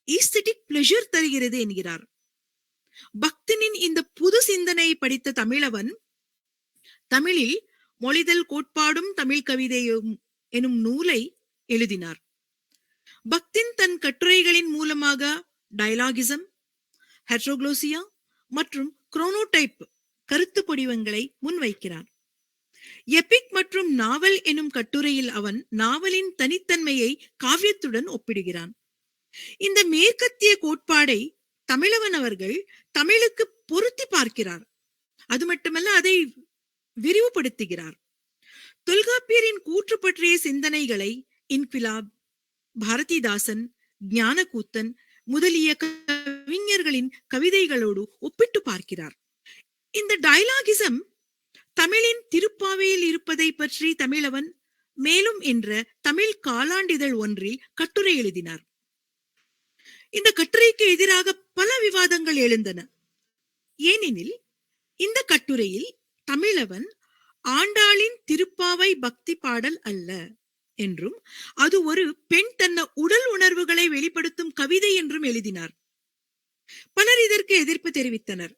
ஈஸ்தெட்டிக் பிளெஷர் தருகிறது என்கிறார். பக்தினின் இந்த புது சிந்தனையை படித்த தமிழவன் தமிழில் மொழிதல் கோட்பாடும் தமிழ் கவிதையும் எனும் நூலை எழுதினார். பக்தின் தன் கட்டுரைகளின் மூலமாக டயலாகிசம், ஹெட்ரோக்ளோசியா மற்றும் குரோனோடைப் கருத்து படிவங்களை முன்வைக்கிறார். எபிக் மற்றும் நாவல் எனும் கட்டுரையில் அவன் நாவலின் தனித்தன்மையை காவியத்துடன் ஒப்பிடுகிறான். இந்த மேற்கத்திய கோட்பாடை தமிழவன் அவர்கள் தமிழுக்கு பொருத்தி பார்க்கிறார். அது மட்டுமல்ல, அதை விரிவுபடுத்துகிறார். தொல்காப்பியரின் கூற்று பற்றிய சிந்தனைகளை இன்கிலாப், பாரதிதாசன், ஞானக்கூத்தன் முதலிய கவிஞர்களின் கவிதைகளோடு ஒப்பிட்டு பார்க்கிறார். இந்த டயலாகிசம் தமிழின் திருப்பாவையில் இருப்பதை பற்றி தமிழவன் மேலும் என்ற தமிழ் காலாண்டிதழ் ஒன்றில் கட்டுரை எழுதினார். இந்த கட்டுரைக்கு எதிராக பல விவாதங்கள் எழுந்தன. ஏனெனில் இந்த கட்டுரையில் தமிழவன் ஆண்டாளின் திருப்பாவை பக்தி பாடல் அல்ல என்றும், அது ஒரு பெண் தன்ன உடல் உணர்வுகளை வெளிப்படுத்தும் கவிதை என்றும் எழுதினார். பலர் இதற்கு எதிர்ப்பு தெரிவித்தனர்.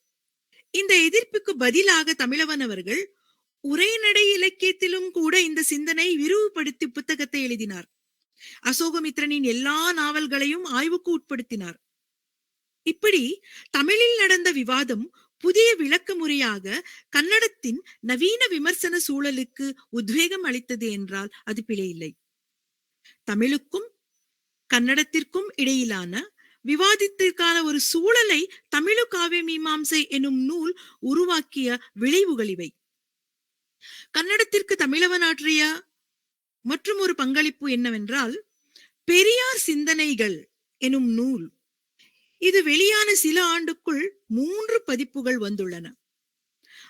இந்த எதிர்ப்புக்கு பதிலாக தமிழவன் அவர்கள் உரைநடை இலக்கியத்திலும் கூட இந்த சிந்தனை விரிவுபடுத்தி புத்தகத்தை எழுதினார். அசோகமித்ரனின் எல்லா நாவல்களையும் ஆய்வுக்கு உட்படுத்தினார். இப்படி தமிழில் நடந்த விவாதம் புதிய விளக்க முறையாக கன்னடத்தின் நவீன விமர்சன சூழலுக்கு உத்வேகம் அளித்தது என்றால் அது பிழையில்லை. தமிழுக்கும் கன்னடத்திற்கும் இடையிலான விவாதத்திற்கான ஒரு சூழலை தமிழு காவிய மீமாம்சை எனும் நூல் உருவாக்கிய விளைவுகள் இவை. கன்னடத்திற்கு தமிழவன் ஆற்றிய மற்றும் ஒரு பங்களிப்பு என்னவென்றால், பெரியார் சிந்தனைகள் எனும் நூல். இது வெளியான சில ஆண்டுக்குள் 3 பதிப்புகள் வந்துள்ளன.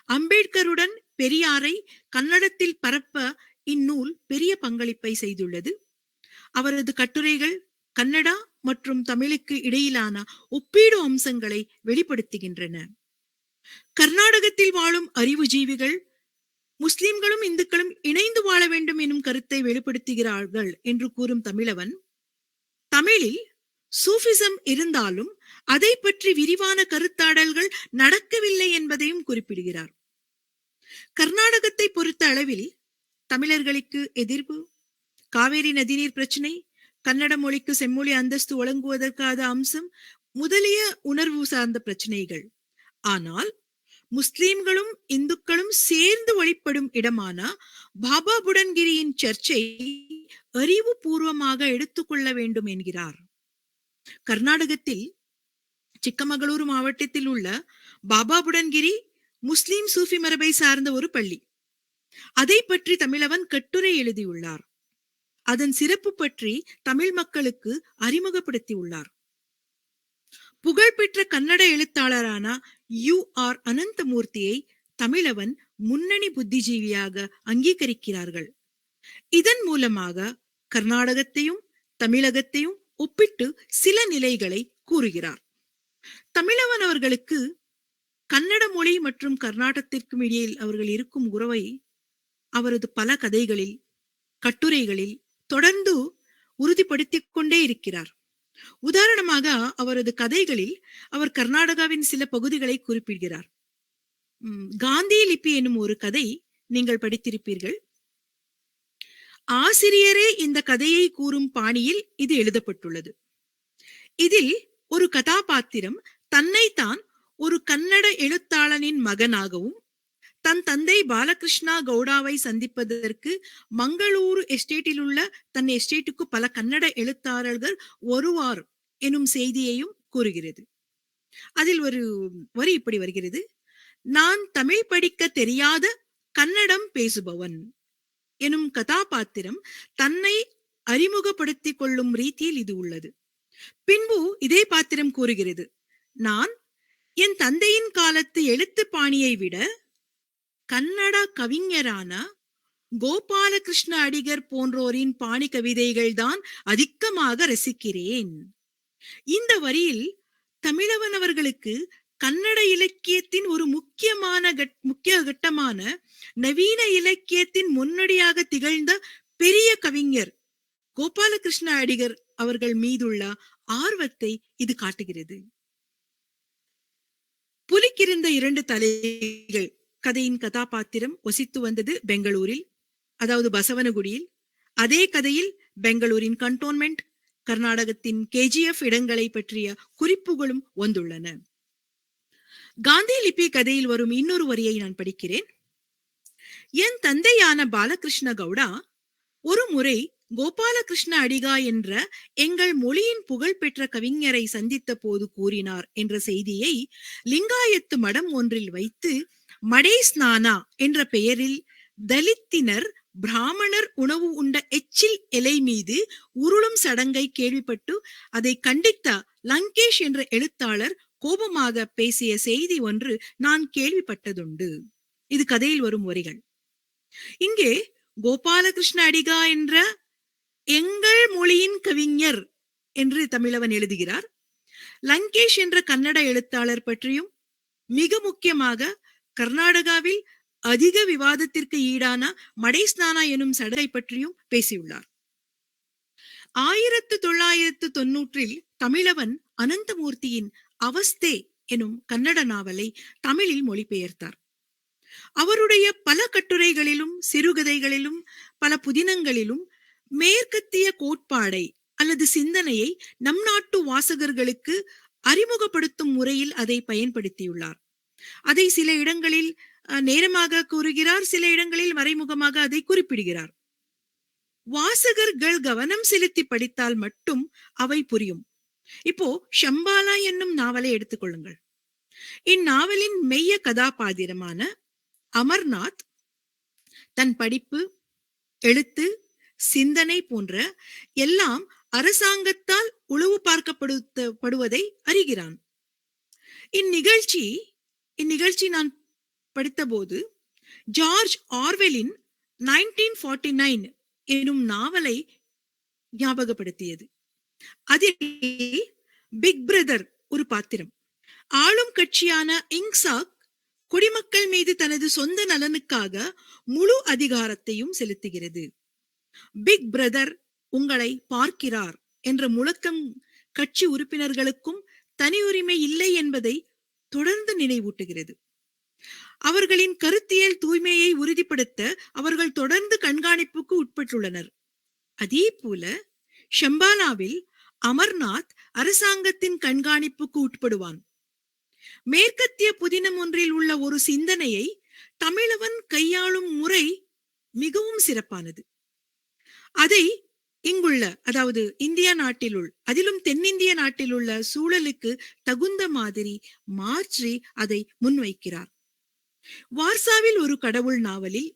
அம்பேத்கருடன் பெரியாரை கன்னடத்தில் பரப்ப இந்நூல் பெரிய பங்களிப்பை செய்துள்ளது. அவரது கட்டுரைகள் கன்னடா மற்றும் தமிழுக்கு இடையிலான ஒப்பீடு அம்சங்களை வெளிப்படுத்துகின்றன. கர்நாடகத்தில் வாழும் அறிவுஜீவிகள் முஸ்லிம்களும் இந்துக்களும் இணைந்து வாழ வேண்டும் எனும் கருத்தை வெளிப்படுத்துகிறார்கள் என்று கூறும் தமிழவன், தமிழில் சூஃபிசம் இருந்தாலும் அதை பற்றி விரிவான கருத்தாடல்கள் நடக்கவில்லை என்பதையும் குறிப்பிடுகிறார். கர்நாடகத்தை பொறுத்த அளவில் தமிழர்களுக்கு எதிர்ப்பு, காவேரி நதிநீர் பிரச்சனை, கன்னட மொழிக்கு செம்மொழி அந்தஸ்து வழங்குவதற்கான அம்சம் முதலிய உணர்வு சார்ந்த பிரச்சனைகள். ஆனால் முஸ்லிம்களும் இந்துக்களும் சேர்ந்து வழிபடும் இடமான பாபா புடன்கிரியின் சர்ச்சை அறிவுபூர்வமாக எடுத்துக்கொள்ள வேண்டும் என்கிறார். கர்நாடகத்தில் சிக்கமகளூரு மாவட்டத்தில் உள்ள பாபா புடன்கிரி முஸ்லிம் சூஃபி மரபை சார்ந்த ஒரு பள்ளி. அதை பற்றி தமிழவன் கட்டுரை எழுதியுள்ளார். அதன் சிறப்பு பற்றி தமிழ் மக்களுக்கு அறிமுகப்படுத்தியுள்ளார். புகழ்பெற்ற கன்னட எழுத்தாளரான U.R. அனந்தமூர்த்தியை தமிழவன் முன்னணி புத்திஜீவியாக அங்கீகரிக்கிறார்கள். இதன் மூலமாக கர்நாடகத்தையும் தமிழகத்தையும் ஒப்பிட்டு சில நிலைகளை கூறுகிறார். தமிழவன் அவர்களுக்கு கன்னட மொழி மற்றும் கர்நாடகத்திற்கும் இடையில் அவர்கள் இருக்கும் உறவை அவரது பல கதைகளில், கட்டுரைகளில் தொடர்ந்து உறுதிப்படுத்திக் கொண்டே இருக்கிறார். உதாரணமாக அவரது கதைகளில் அவர் கர்நாடகாவின் சில பகுதிகளை குறிப்பிடுகிறார். காந்தி லிபி எனும் ஒரு கதை நீங்கள் படித்திருப்பீர்கள். ஆசிரியரே இந்த கதையை கூறும் பாணியில் இது எழுதப்பட்டுள்ளது. இதில் ஒரு கதாபாத்திரம் தன்னைத்தான் ஒரு கன்னட எழுத்தாளனின் மகனாகவும் தன் தந்தை பாலகிருஷ்ணா கவுடாவை சந்திப்பதற்கு மங்களூரு எஸ்டேட்டில் உள்ள தன் எஸ்டேட்டுக்கு பல கன்னட எழுத்தாளர்கள் வருவார் எனும் செய்தியையும் கூறுகிறது. அதில் ஒரு வரி இப்படி வருகிறது: நான் தமிழ் படிக்க தெரியாத கன்னடம் பேசுபவன் எனும் கதாபாத்திரம் தன்னை அறிமுகப்படுத்திக் கொள்ளும் ரீதியில் இது உள்ளது. பின்பு இதே பாத்திரம் கூறுகிறது, நான் என் தந்தையின் காலத்து எழுத்து பாணியை விட கன்னட கவிஞரான கோபாலகிருஷ்ண அடிகர் போன்றோரின் பாணி கவிதைகள் தான் அதிகமாக ரசிக்கிறேன். இந்த தமிழவன் அவர்களுக்கு கன்னட இலக்கியத்தின் ஒரு முக்கிய கட்டமான நவீன இலக்கியத்தின் முன்னோடியாக திகழ்ந்த பெரிய கவிஞர் கோபாலகிருஷ்ண அடிகர் அவர்கள் மீதுள்ள ஆர்வத்தை இது காட்டுகிறது. புலிக்கிருந்த 2 தலைகள் கதையின் கதாபாத்திரம் வசித்து வந்தது பெங்களூரில், அதாவது பசவனகுடியில். அதே கதையில் பெங்களூரின் கண்டோன்மெண்ட், கர்நாடகத்தின் கேஜிஎஃப் இடங்களை பற்றிய குறிப்புகளும் வந்துள்ளன. காந்தி லிபி கதையில் வரும் இன்னொரு வரியை நான் படிக்கிறேன். என் தந்தையான பாலகிருஷ்ண கவுடா ஒரு முறை கோபாலகிருஷ்ண அடிகா என்ற எங்கள் மொழியின் புகழ்பெற்ற கவிஞரை சந்தித்த போது கூறினார் என்ற செய்தியை லிங்காயத்து மடம் ஒன்றில் வைத்து மடே ஸ்நானா என்ற பெயரில் தலித்தினர் பிராமணர் உணவு உண்ட எச்சில் இலை மீது உருளும் சடங்கை கேள்விப்பட்டு அதை கண்டித்த லங்கேஷ் என்ற எழுத்தாளர் கோபமாக பேசிய செய்தி ஒன்று நான் கேள்விப்பட்டதுண்டு. இது கதையில் வரும் வரிகள். இங்கே கோபாலகிருஷ்ண அடிகா என்ற எங்கள் மொழியின் கவிஞர் என்று தமிழவன் எழுதுகிறார். லங்கேஷ் என்ற கன்னட எழுத்தாளர் பற்றியும், மிக முக்கியமாக கர்நாடகாவில் அதிக விவாதத்திற்கு ஈடான மடைஸ்நானா எனும் சடங்கை பற்றியும் பேசியுள்ளார். 1990 தமிழவன் அனந்தமூர்த்தியின் அவஸ்தே எனும் கன்னட நாவலை தமிழில் மொழிபெயர்த்தார். அவருடைய பல கட்டுரைகளிலும் சிறுகதைகளிலும் பல புதினங்களிலும் மேற்கத்திய கோட்பாடை அல்லது சிந்தனையை நம் நாட்டு வாசகர்களுக்கு அறிமுகப்படுத்தும் முறையில் அதை பயன்படுத்தியுள்ளார். அதை சில இடங்களில் நேரமாக கூறுகிறார், சில இடங்களில் மறைமுகமாக அதை குறிப்பிடுகிறார். வாசகர்கள் கவனம் செலுத்தி படித்தால் மட்டும் அவை புரியும். இப்போ ஷம்பாலா என்னும் நாவலை எடுத்துக்கொள்ளுங்கள். இந்நாவலின் மெய்ய கதாபாத்திரமான அமர்நாத் தன் படிப்பு, எழுத்து, சிந்தனை போன்ற எல்லாம் அரசாங்கத்தால் உளவு பார்க்கப்படுவதை அறிகிறான். இந்நிகழ்ச்சி நான் படித்தபோது ஜார்ஜ் ஆர்வெலின் 1949 எனும் நாவலை ஞாபகப்படுத்தியது. அதில் பிக் பிரதர் ஒரு பாத்திரம். ஆளும் கட்சியான இங்சாக் குடிமக்கள் மீது தனது சொந்த நலனுக்காக முழு அதிகாரத்தையும் செலுத்துகிறது. பிக் பிரதர் உங்களை பார்க்கிறார் என்ற முழக்கம் கட்சி உறுப்பினர்களுக்கும் தனி உரிமை இல்லை என்பதை தொடர்ந்து நினைவூட்டுகிறது. அவர்களின் கருத்தியல் தூய்மையை உறுதிப்படுத்த அவர்கள் தொடர்ந்து கண்காணிப்புக்கு உட்பட்டுள்ளனர். அதே போல ஷம்பாலாவில் அமர்நாத் அரசாங்கத்தின் கண்காணிப்புக்கு உட்படுவான். மேற்கத்திய புதினம் ஒன்றில் உள்ள ஒரு சிந்தனையை தமிழவன் கையாளும் முறை மிகவும் சிறப்பானது. அதை இங்குள்ள, அதாவது இந்திய நாட்டிலுள், அதிலும் தென்னிந்திய நாட்டில் உள்ள சூழலுக்கு தகுந்த மாதிரி மாற்றி அதை முன்வைக்கிறார். வார்சாவில் ஒரு கடவுள் நாவலில்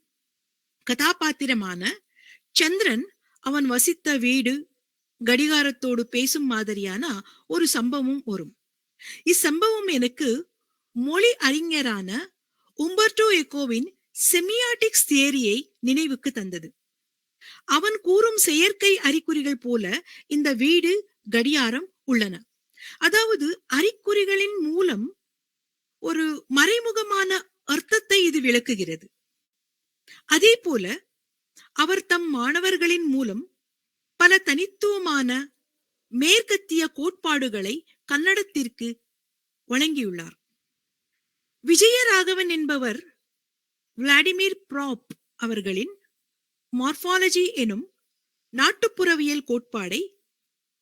கதாபாத்திரமான சந்திரன் அவன் வசித்த வீடு, கடிகாரத்தோடு பேசும் மாதிரியான ஒரு சம்பவம் வரும். இச்சம்பவம் எனக்கு மொழி அறிஞரான உம்பர்டோ எக்கோவின் செமியாட்டிக்ஸ் தியரியை நினைவுக்கு தந்தது. அவன் கூறும் செயற்கை அறிகுறிகள் போல இந்த வீடு, கடியாரம் உள்ளன. அதாவது அறிகுறிகளின் மூலம் ஒரு மறைமுகமான அர்த்தத்தை இது விளக்குகிறது. அதே போல அவர் தம் மாணவர்களின் மூலம் பல தனித்துவமான மேற்கத்திய கோட்பாடுகளை கன்னடத்திற்கு வழங்கியுள்ளார். விஜயராகவன் என்பவர் விளாடிமிர் ப்ராப் அவர்களின் மார்பாலஜி எனும் நாட்டுப்புறவியல் கோட்பாடை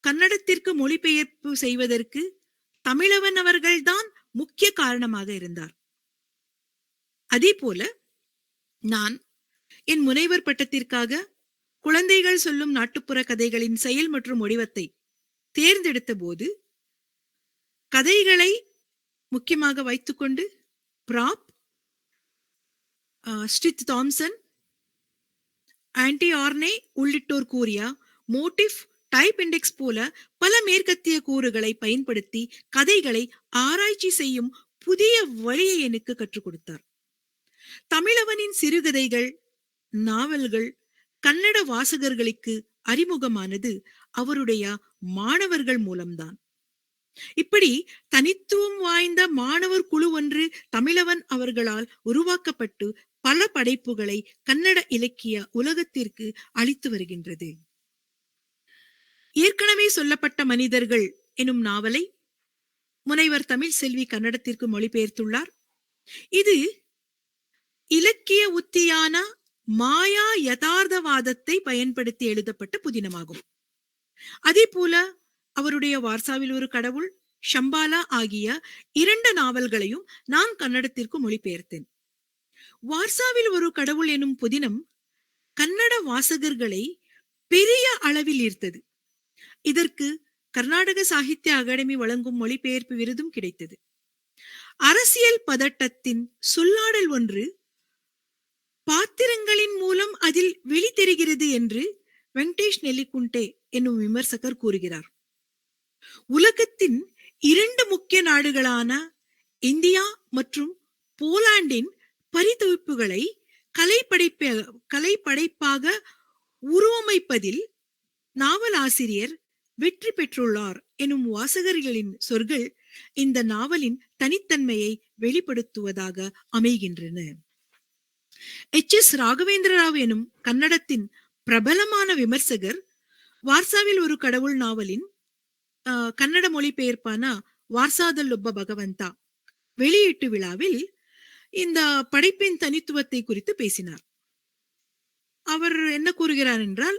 கன்னடத்திற்கு மொழிபெயர்ப்பு செய்வதற்கு தமிழவன் அவர்கள்தான் முக்கிய காரணமாக இருந்தார். அதே போல நான் என் முனைவர் பட்டத்திற்காக குழந்தைகள் சொல்லும் நாட்டுப்புற கதைகளின் செயல் மற்றும் வடிவத்தை தேர்ந்தெடுத்த போது கதைகளை முக்கியமாக வைத்துக்கொண்டு prop, Stith Thomson, anti Arne உள்ளிட்டோர் கூறிய மோட்டிவ், டைப் இண்டெக்ஸ் போல பல மேற்கத்திய கூறுகளை பயன்படுத்தி கதைகளை ஆராய்ச்சி செய்யும் புதிய வழியை எனக்கு கற்றுக் கொடுத்தார். தமிழவனின் சிறுகதைகள், நாவல்கள் கன்னட வாசகர்களுக்கு அறிமுகமானது அவருடைய மாணவர்கள் மூலம்தான். இப்படி தனித்துவம் வாய்ந்த மாணவர் குழு ஒன்று தமிழவன் அவர்களால் உருவாக்கப்பட்டு பல படைப்புகளை கன்னட இலக்கிய உலகத்திற்கு அளித்து வருகின்றது. ஏற்கனவே சொல்லப்பட்ட மனிதர்கள் எனும் நாவலை முனைவர் தமிழ் செல்வி கன்னடத்திற்கு மொழிபெயர்த்துள்ளார். இது இலக்கிய உத்தியான மாயா யதார்த்தவாதத்தை பயன்படுத்தி எழுதப்பட்ட புதினமாகும். அதே போல அவருடைய வார்சாவில் ஒரு கடவுள், ஷம்பாலா ஆகிய 2 நாவல்களையும் நான் கன்னடத்திற்கு மொழிபெயர்த்தேன். வார்சாவில் ஒரு கடவுள் எனும் புதினம் கன்னட வாசகர்களை பெரிய அளவில் ஈர்த்தது. இதற்கு கர்நாடக சாகித்ய அகாடமி வழங்கும் மொழிபெயர்ப்பு விருதும் கிடைத்தது. அரசியல் பதட்டத்தின் சொல்லாடல் ஒன்று பாத்திரங்களின் மூலம் அதில் வெளித்தெரிகிறது என்று வெங்கடேஷ் நெல்லிக்குண்டே என்னும் விமர்சகர் கூறுகிறார். உலகத்தின் 2 முக்கிய நாடுகளான இந்தியா மற்றும் போலாந்தின் பரிதவிப்புகளை கலைப்படைப்பாக உருவமைப்பதில் நாவலாசிரியர் வெற்றி பெற்றுள்ளார் எனும் வாசகர்களின் சொற்கள் இந்த நாவலின் தனித்தன்மையை வெளிப்படுத்துவதாக அமைகின்றன. எச்.எஸ். ராகவேந்திர ராவ் எனும் கன்னடத்தின் பிரபலமான விமர்சகர் வார்சாவில் ஒரு கடவுள் நாவலின் கன்னட மொழிபெயர்ப்பான வார்சாதல்லொப்ப பகவந்தா வெளியீட்டு விழாவில் இந்த படைப்பின் தனித்துவத்தை குறித்து பேசினார். அவர் என்ன கூறுகிறார் என்றால்,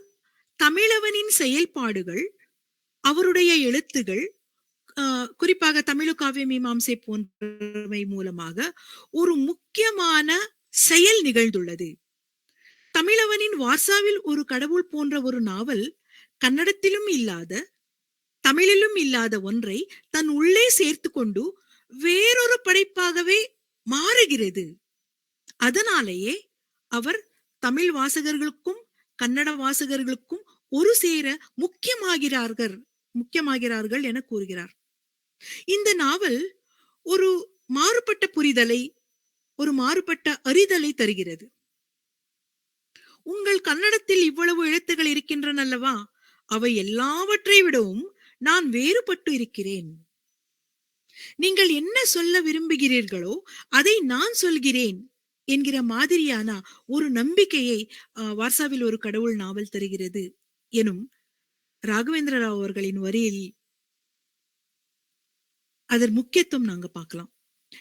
தமிழவனின் செயல்பாடுகள், அவருடைய எழுத்துகள், குறிப்பாக தமிழு காவிய மீமாம்சை போன்றவை மூலமாக ஒரு முக்கியமான செயல் நிகழ்ந்துள்ளது. தமிழவனின் வார்சாவில் ஒரு கடவுள் போன்ற ஒரு நாவல் கன்னடத்திலும் இல்லாத, தமிழிலும் இல்லாத ஒன்றை தன் உள்ளே சேர்த்து கொண்டு வேறொரு படைப்பாகவே மாறுகிறது. அதனாலேயே அவர் தமிழ் வாசகர்களுக்கும் கன்னட வாசகர்களுக்கும் ஒரு சேர முக்கியமாகிறார்கள் என கூறுகிறார். இந்த நாவல் ஒரு மாறுபட்ட புரிதலை, ஒரு மாறுபட்ட அறிதலை தருகிறது. உங்கள் கன்னடத்தில் இவ்வளவு எழுத்துக்கள் இருக்கின்றன அல்லவா, அவை எல்லாவற்றை விடவும் நான் வேறுபட்டு இருக்கிறேன். நீங்கள் என்ன சொல்ல விரும்புகிறீர்களோ அதை நான் சொல்கிறேன் என்கிற மாதிரியான ஒரு நம்பிக்கையை வார்சாவில் ஒரு கடவுள் நாவல் தருகிறது எனும் ராகவேந்திர ராவ் அவர்களின் வரியில் அதன் முக்கியத்துவம் நாங்க பார்க்கலாம்.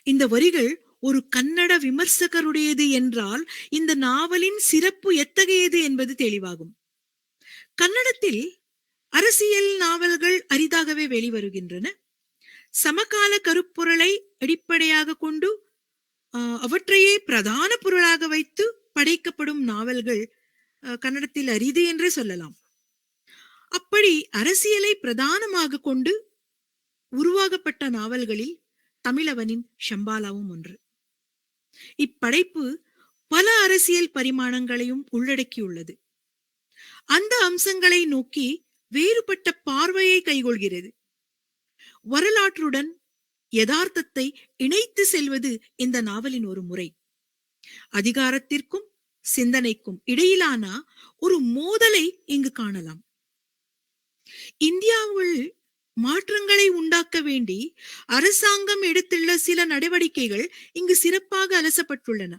இந்த வரிகள் ஒரு கன்னட விமர்சகருடையது என்றால் இந்த நாவலின் சிறப்பு எத்தகையது என்பது தெளிவாகும். கன்னடத்தில் அரசியல் நாவல்கள் அரிதாகவே வெளிவருகின்றன. சமகால கருப்பொருளை அடிப்படையாக கொண்டு அவற்றையே பிரதான பொருளாக வைத்து படைக்கப்படும் நாவல்கள் கன்னடத்தில் அரிது என்றே சொல்லலாம். அப்படி அரசியலை பிரதானமாக கொண்டு உருவாக்கப்பட்ட நாவல்களில் தமிழவனின் ஷம்பாலாவும் ஒன்று. இப்படைப்பு பல அரசியல் பரிமாணங்களையும் உள்ளடக்கியுள்ளது. அந்த அம்சங்களை நோக்கி வேறுபட்ட பார்வையை கைகொள்கிறது. வரலாற்றுடன் யதார்த்தத்தை இணைத்து செல்வது இந்த நாவலின் ஒரு முறை. அதிகாரத்திற்கும் சிந்தனைக்கும் இடையிலான ஒரு மோதலை இங்கு காணலாம். இந்தியாவில் மாற்றங்களை உண்டாக்க வேண்டி அரசாங்கம் எடுத்துள்ள சில நடவடிக்கைகள் இங்கு சிறப்பாக அலசப்பட்டுள்ளன.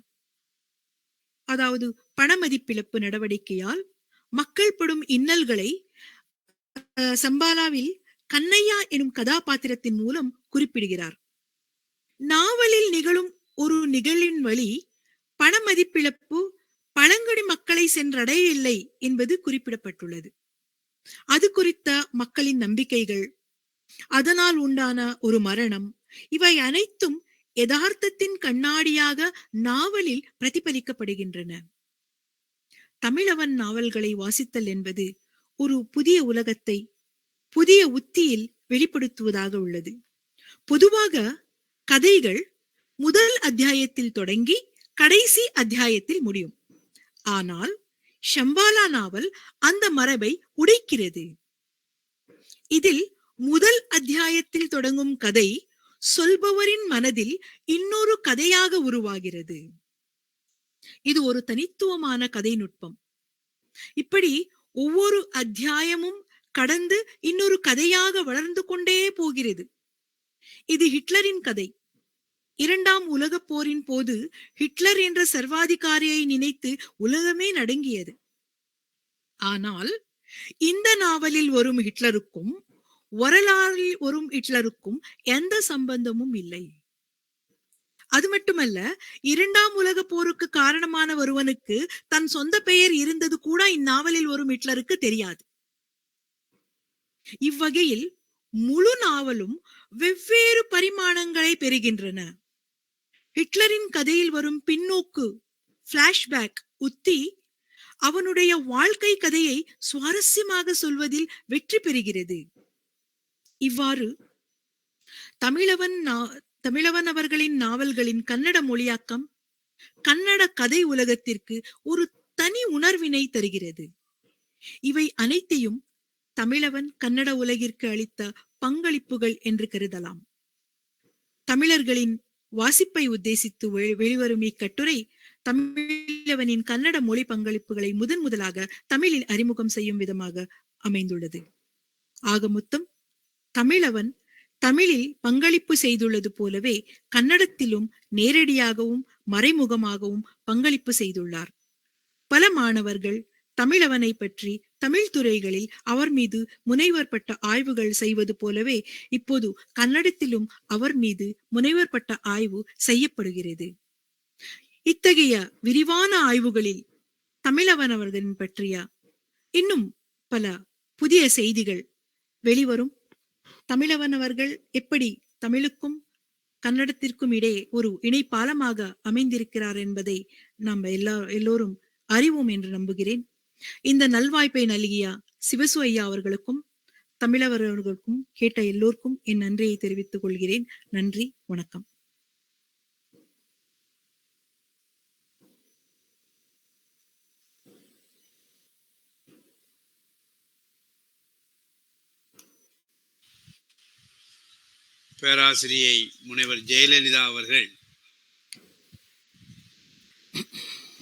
அதாவது பணமதிப்பிழப்பு நடவடிக்கையால் மக்கள் படும் இன்னல்களை சம்பாலாவில் கண்ணையா எனும் கதாபாத்திரத்தின் மூலம் குறிப்பிடுகிறார். நாவலில் நிகழும் ஒரு நிகழ்வின் வழி பணமதிப்பிழப்பு பழங்குடி மக்களை சென்றடையவில்லை என்பது குறிப்பிடப்பட்டுள்ளது. அது குறித்த மக்களின் நம்பிக்கைகள், அதனால் உண்டான ஒரு மரணம், இவை அனைத்தும் யதார்த்தத்தின் கண்ணாடியாக நாவலில் பிரதிபலிக்கப்படுகின்றன. தமிழவன் நாவல்களை வாசித்தல் என்பது ஒரு புதிய உலகத்தை புதிய உத்தியில் வெளிப்படுத்துவதாக உள்ளது. பொதுவாக கதைகள் முதல் அத்தியாயத்தில் தொடங்கி கடைசி அத்தியாயத்தில் முடியும். ஆனால் ஷம்பாலா நாவல் அந்த மரபை உடைக்கிறது. இதில் முதல் அத்தியாயத்தில் தொடங்கும் கதை சொல்பவரின் மனதில் இன்னொரு கதையாக உருவாகிறது. இது ஒரு தனித்துவமான கதை நுட்பம். இப்படி ஒவ்வொரு அத்தியாயமும் கடந்து இன்னொரு கதையாக வளர்ந்து கொண்டே போகிறது. இது ஹிட்லரின் கதை. 2ஆம் உலகப் போரின் போது ஹிட்லர் என்ற சர்வாதிகாரியை நினைத்து உலகமே நடுங்கியது. ஆனால் இந்த நாவலில் வரும் ஹிட்லருக்கும் வரலாறில் வரும் ஹிட்லருக்கும் எந்த சம்பந்தமும் இல்லை. அது மட்டுமல்ல, இரண்டாம் உலக போருக்கு காரணமான ஒருவனுக்கு தன் சொந்த பெயர் இருந்தது கூட இந்நாவலில் வரும் ஹிட்லருக்கு தெரியாது. இவ்வகையில் முழு நாவலும் வெவ்வேறு பரிமாணங்களை பெறுகின்றன. ஹிட்லரின் கதையில் வரும் பின்னோக்கு பிளாஷ்பேக் உத்தி அவனுடைய வாழ்க்கை கதையை சுவாரஸ்யமாக சொல்வதில் வெற்றி பெறுகிறது. இவ்வாறு தமிழவன் அவர்களின் நாவல்களின் கன்னட மொழியாக்கம் கன்னட கதை உலகத்திற்கு ஒரு தனி உணர்வினை தருகிறது. இவை அனைத்தையும் தமிழவன் கன்னட உலகிற்கு அளித்த பங்களிப்புகள் என்று கருதலாம். தமிழர்களின் வாசிப்பை உத்தேசித்து வெளிவரும் இக்கட்டுரை தமிழவனின் கன்னட மொழி பங்களிப்புகளை முதலாக தமிழில் அறிமுகம் செய்யும் விதமாக அமைந்துள்ளது. ஆக மொத்தம் தமிழவன் தமிழில் பங்களிப்பு செய்துள்ளது போலவே கன்னடத்திலும் நேரடியாகவும் மறைமுகமாகவும் பங்களிப்பு செய்துள்ளார். பல மாணவர்கள் தமிழவனை பற்றி தமிழ் துறைகளில் அவர் மீது முனைவர் பட்ட ஆய்வுகள் செய்வது போலவே இப்போது கன்னடத்திலும் அவர் மீது முனைவர் பட்ட ஆய்வு செய்யப்படுகிறது. இத்தகைய விரிவான ஆய்வுகளில் தமிழவன் அவர்களின் பற்றிய இன்னும் பல புதிய செய்திகள் வெளிவரும். தமிழவன் அவர்கள் எப்படி தமிழுக்கும் கன்னடத்திற்கும் இடையே ஒரு இணைப்பாலமாக அமைந்திருக்கிறார் என்பதை நாம் எல்லோரும் அறிவோம் என்று நம்புகிறேன். இந்த நல்வாய்ப்பை நல்கிய சிவசு ஐயா அவர்களுக்கும் தமிழவர் அவர்களுக்கும் கேட்ட எல்லோருக்கும் என் நன்றியை தெரிவித்துக் கொள்கிறேன். நன்றி, வணக்கம். பேராசிரியை முனைவர் ஜெயலலிதா அவர்கள்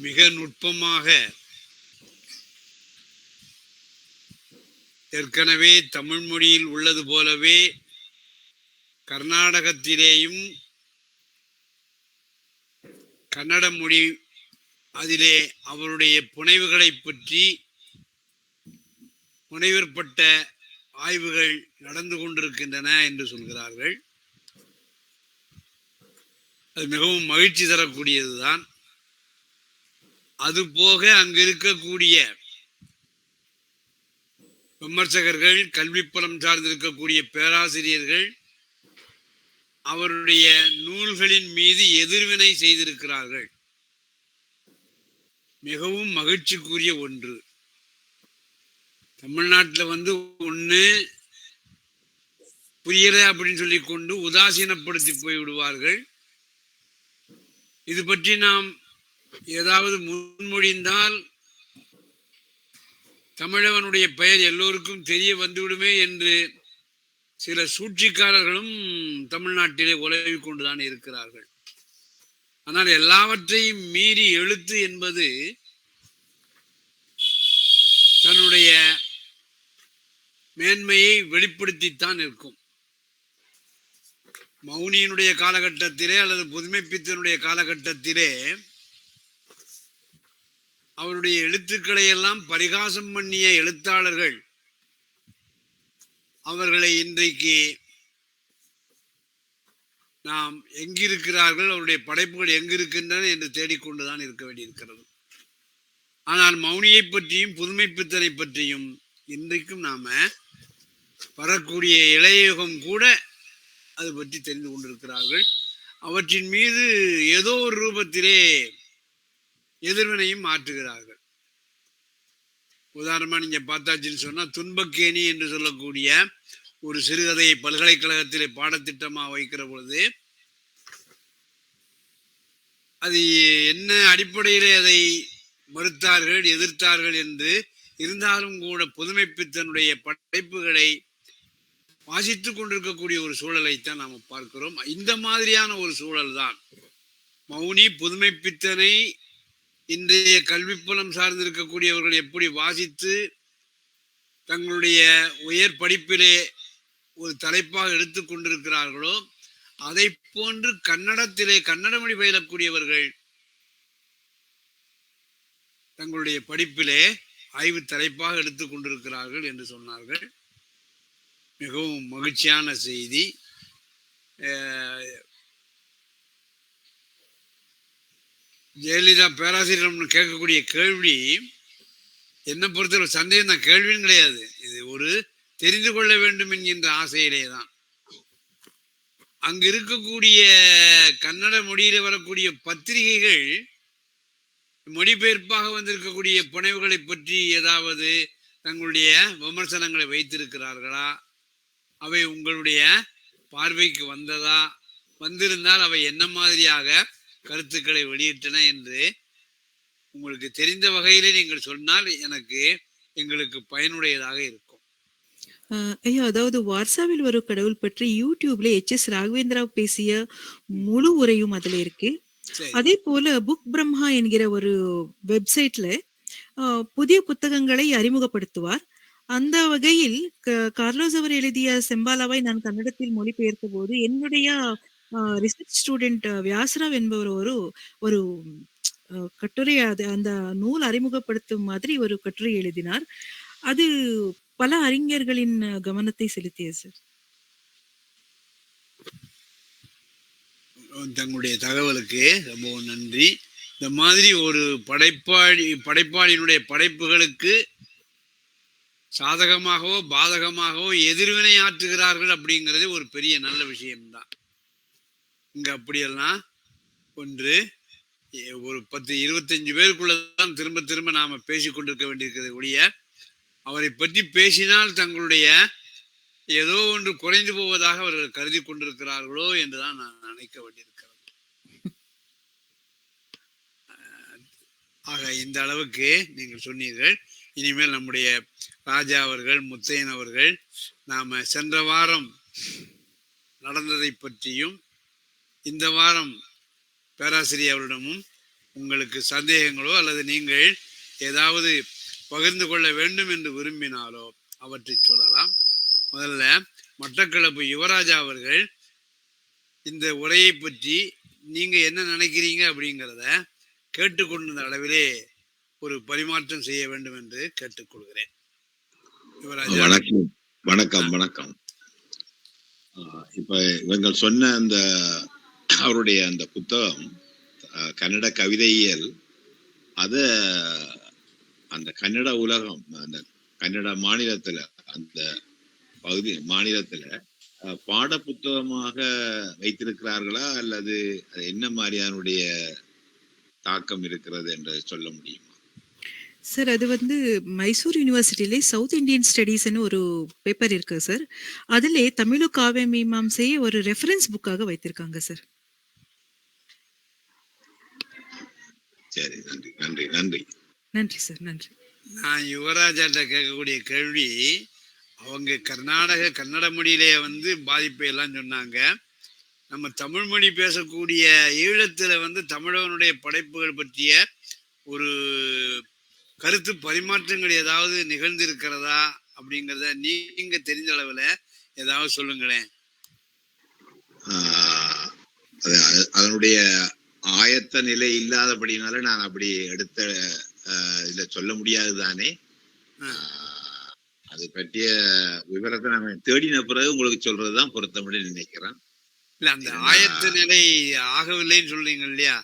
மிக நுட்பமாக ஏற்கனவே தமிழ் மொழியில் உள்ளது போலவே கர்நாடகத்திலேயும் கன்னட மொழி அதிலே அவருடைய புனைவுகளை பற்றி முனைவர்பட்ட ஆய்வுகள் நடந்து கொண்டிருக்கின்றன என்று சொல்கிறார்கள். அது மிகவும் மகிழ்ச்சி தரக்கூடியதுதான். அதுபோக அங்கு இருக்கக்கூடிய விமர்சகர்கள், கல்விப்புலம் சார்ந்திருக்கக்கூடிய பேராசிரியர்கள் அவருடைய நூல்களின் மீது எதிர்வினை செய்திருக்கிறார்கள். மிகவும் மகிழ்ச்சிக்குரிய ஒன்று. தமிழ்நாட்டில் ஒண்ணு புரியல அப்படின்னு சொல்லி கொண்டு உதாசீனப்படுத்தி போய்விடுவார்கள். இது பற்றி நாம் ஏதாவது முன்மொழிந்தால் தமிழவனுடைய பெயர் எல்லோருக்கும் தெரிய வந்துவிடுமே என்று சில சூழ்ச்சிக்காரர்களும் தமிழ்நாட்டிலே உலவிக் கொண்டுதான் இருக்கிறார்கள். ஆனால் எல்லாவற்றையும் மீறி எழுத்து என்பது தன்னுடைய மேன்மையை வெளிப்படுத்தித்தான் இருக்கும். மௌனியினுடைய காலகட்டத்திலே அல்லது புதுமைப்பித்தனுடைய காலகட்டத்திலே அவருடைய எழுத்துக்களை எல்லாம் பரிகாசம் பண்ணிய எழுத்தாளர்கள் அவர்களை இன்றைக்கு நாம் எங்கிருக்கிறார்கள், அவருடைய படைப்புகள் எங்கிருக்கின்றன என்று தேடிக்கொண்டுதான் இருக்க வேண்டியிருக்கிறது. ஆனால் மௌனியை பற்றியும் புதுமைப்பித்தனை பற்றியும் இன்றைக்கும் நாம வரக்கூடிய இளையகம் கூட அது பற்றி தெரிந்து கொண்டிருக்கிறார்கள். அவற்றின் மீது ஏதோ ஒரு ரூபத்திலே எதிர்வினையும் மாற்றுகிறார்கள். உதாரணமா நீங்க பார்த்தாச்சுன்னு சொன்னா, துன்பக்கேணி என்று சொல்லக்கூடிய ஒரு சிறுகதையை பல்கலைக்கழகத்திலே பாடத்திட்டமா வைக்கிற பொழுது அது என்ன அடிப்படையிலே அதை மறுத்தார்கள், எதிர்த்தார்கள் என்று இருந்தாலும் கூட புதுமைப்பித்தனுடைய படைப்புகளை வாசித்துக் கொண்டிருக்கக்கூடிய ஒரு சூழலைத்தான் நாம பார்க்கிறோம். இந்த மாதிரியான ஒரு சூழல் தான் மௌனி புதுமைப்பித்தனை இன்றைய கல்விப்புலம் சார்ந்திருக்கக்கூடியவர்கள் எப்படி வாசித்து தங்களுடைய உயர் படிப்பிலே ஒரு தலைப்பாக எடுத்துக் கொண்டிருக்கிறார்களோ அதை போன்று கன்னடத்திலே கன்னட மொழி பயிலக்கூடியவர்கள் தங்களுடைய படிப்பிலே ஆய்வு தலைப்பாக எடுத்துக் கொண்டிருக்கிறார்கள் என்று சொன்னார்கள். மிகவும் மகிழ்ச்சியான செய்தி. ஜெயலலிதா பேராசிரியர் கேட்கக்கூடிய கேள்வி என்னை பொறுத்தவரை சந்தேகம் தான், கேள்வியும் கிடையாது. இது ஒரு தெரிந்து கொள்ள வேண்டும் என்கின்ற ஆசையிலே தான். அங்கு இருக்கக்கூடிய கன்னட மொழியில வரக்கூடிய பத்திரிகைகள் மொழிபெயர்ப்பாக வந்திருக்கக்கூடிய புனைவுகளை பற்றி ஏதாவது தங்களுடைய விமர்சனங்களை வைத்திருக்கிறார்களா? அவை உங்களுடைய பார்வைக்கு வந்ததா? வந்திருந்தால் அவை என்ன மாதிரியாக கருத்துக்களை வெளியிட்டன என்று உங்களுக்கு தெரிந்த வகையிலே நீங்கள் சொன்னால் எங்களுக்கு பயனுடையதாக இருக்கும். ஐயா, அதாவது வாட்ஸ்அப்பில் வரும் கடவுள் பற்றி யூடியூப்ல எச்.எஸ். ராகவேந்திரா பேசிய முழு உரையும் அதுல இருக்கு. அதே போல புக் பிரம்மா என்கிற ஒரு வெப்சைட்ல புதிய புத்தகங்களை அறிமுகப்படுத்துவார். அந்த வகையில் கார்லோஸ் அவர் எழுதிய செம்பாலாவை நான் கன்னடத்தில் மொழிபெயர்த்த போது என்னுடைய ரிசர்ச் ஸ்டூடெண்ட் வியாசராவ் என்பவர் ஒரு கட்டுரை, அந்த நூல் அறிமுகப்படுத்தும் மாதிரி ஒரு கட்டுரை எழுதினார். அது பல அறிஞர்களின் கவனத்தை செலுத்தியது சார். தங்களுடைய தகவலுக்கு ரொம்ப நன்றி. இந்த மாதிரி ஒரு படைப்பாளியினுடைய படைப்புகளுக்கு சாதகமாகவோ பாதகமாகவோ எதிர்வினை ஆற்றுகிறார்கள் அப்படிங்கிறது ஒரு பெரிய நல்ல விஷயம்தான். இங்க அப்படியெல்லாம் ஒன்று ஒரு 10-25 பேருக்குள்ளதான் திரும்ப திரும்ப நாம பேசி கொண்டிருக்க வேண்டியிருக்கிறது ஒழிய அவரை பற்றி பேசினால் தங்களுடைய ஏதோ ஒன்று குறைந்து போவதாக அவர்கள் கருதி கொண்டிருக்கிறார்களோ என்றுதான் நான் நினைக்க வேண்டியிருக்கிறேன். ஆக இந்த அளவுக்கு நீங்கள் சொன்னீர்கள். இனிமேல் நம்முடைய ராஜா அவர்கள், முத்தையன் அவர்கள், நாம சென்ற வாரம் நடந்ததை பற்றியும் இந்த வாரம் பேராசிரியர் அவரிடமும் உங்களுக்கு சந்தேகங்களோ அல்லது நீங்கள் ஏதாவது பகிர்ந்து கொள்ள வேண்டும் என்று விரும்பினாலோ அவற்றை சொல்லலாம். முதல்ல மட்டக்களப்பு யுவராஜா அவர்கள் இந்த உரையை பற்றி நீங்க என்ன நினைக்கிறீங்க அப்படிங்கிறத கேட்டுக்கொண்ட அளவிலே ஒரு பரிமாற்றம் செய்ய வேண்டும் என்று கேட்டுக்கொள்கிறேன். யுவராஜா. வணக்கம் வணக்கம் வணக்கம். இப்ப இவங்கள் சொன்ன அந்த அவருடைய அந்த புத்தகம் கன்னட கவிதையியல், அத அந்த கன்னட உலகம், அந்த கன்னட மாநிலத்துல, அந்த பகுதி மாநிலத்துல பாட புத்தகமாக வைத்திருக்கிறார்களா அல்லது அது என்ன மாதிரியானுடைய தாக்கம் இருக்கிறது என்று சொல்ல முடியுமா சார்? அது மைசூர் யூனிவர்சிட்டியிலே சவுத் இந்தியன் ஸ்டடீஸ்னு ஒரு பேப்பர் இருக்கு சார். அதிலே தமிழு காவிய மீமாம்சையை ஒரு ரெஃபரன்ஸ் புக்காக வைத்திருக்காங்க சார். சரி, நன்றி நன்றி நன்றி நன்றி சார், நன்றி. நான் யுவராஜாட்ட கேட்கக்கூடிய கேள்வி, அவங்க கன்னட மொழியிலே பாதிப்பை எல்லாம் சொன்னாங்க. நம்ம தமிழ் மொழி பேசக்கூடிய ஈழத்துல தமிழனுடைய படைப்புகள் பற்றிய ஒரு கருத்து பரிமாற்றங்கள் ஏதாவது நிகழ்ந்திருக்கிறதா அப்படிங்கிறத நீங்க தெரிஞ்ச அளவுல ஏதாவது சொல்லுங்களேன். அதனுடைய ஆயத்த நிலை இல்லாதபடினால நான் அப்படி எடுத்த இதுல சொல்ல முடியாது தானே. அது பற்றிய விவரத்தை நான் தேடின பிறகு உங்களுக்கு சொல்றதுதான் பொருத்தப்படி நினைக்கிறேன். இல்ல, அந்த ஆயத்த நிலை ஆகவில்லைன்னு சொல்றீங்க இல்லையா?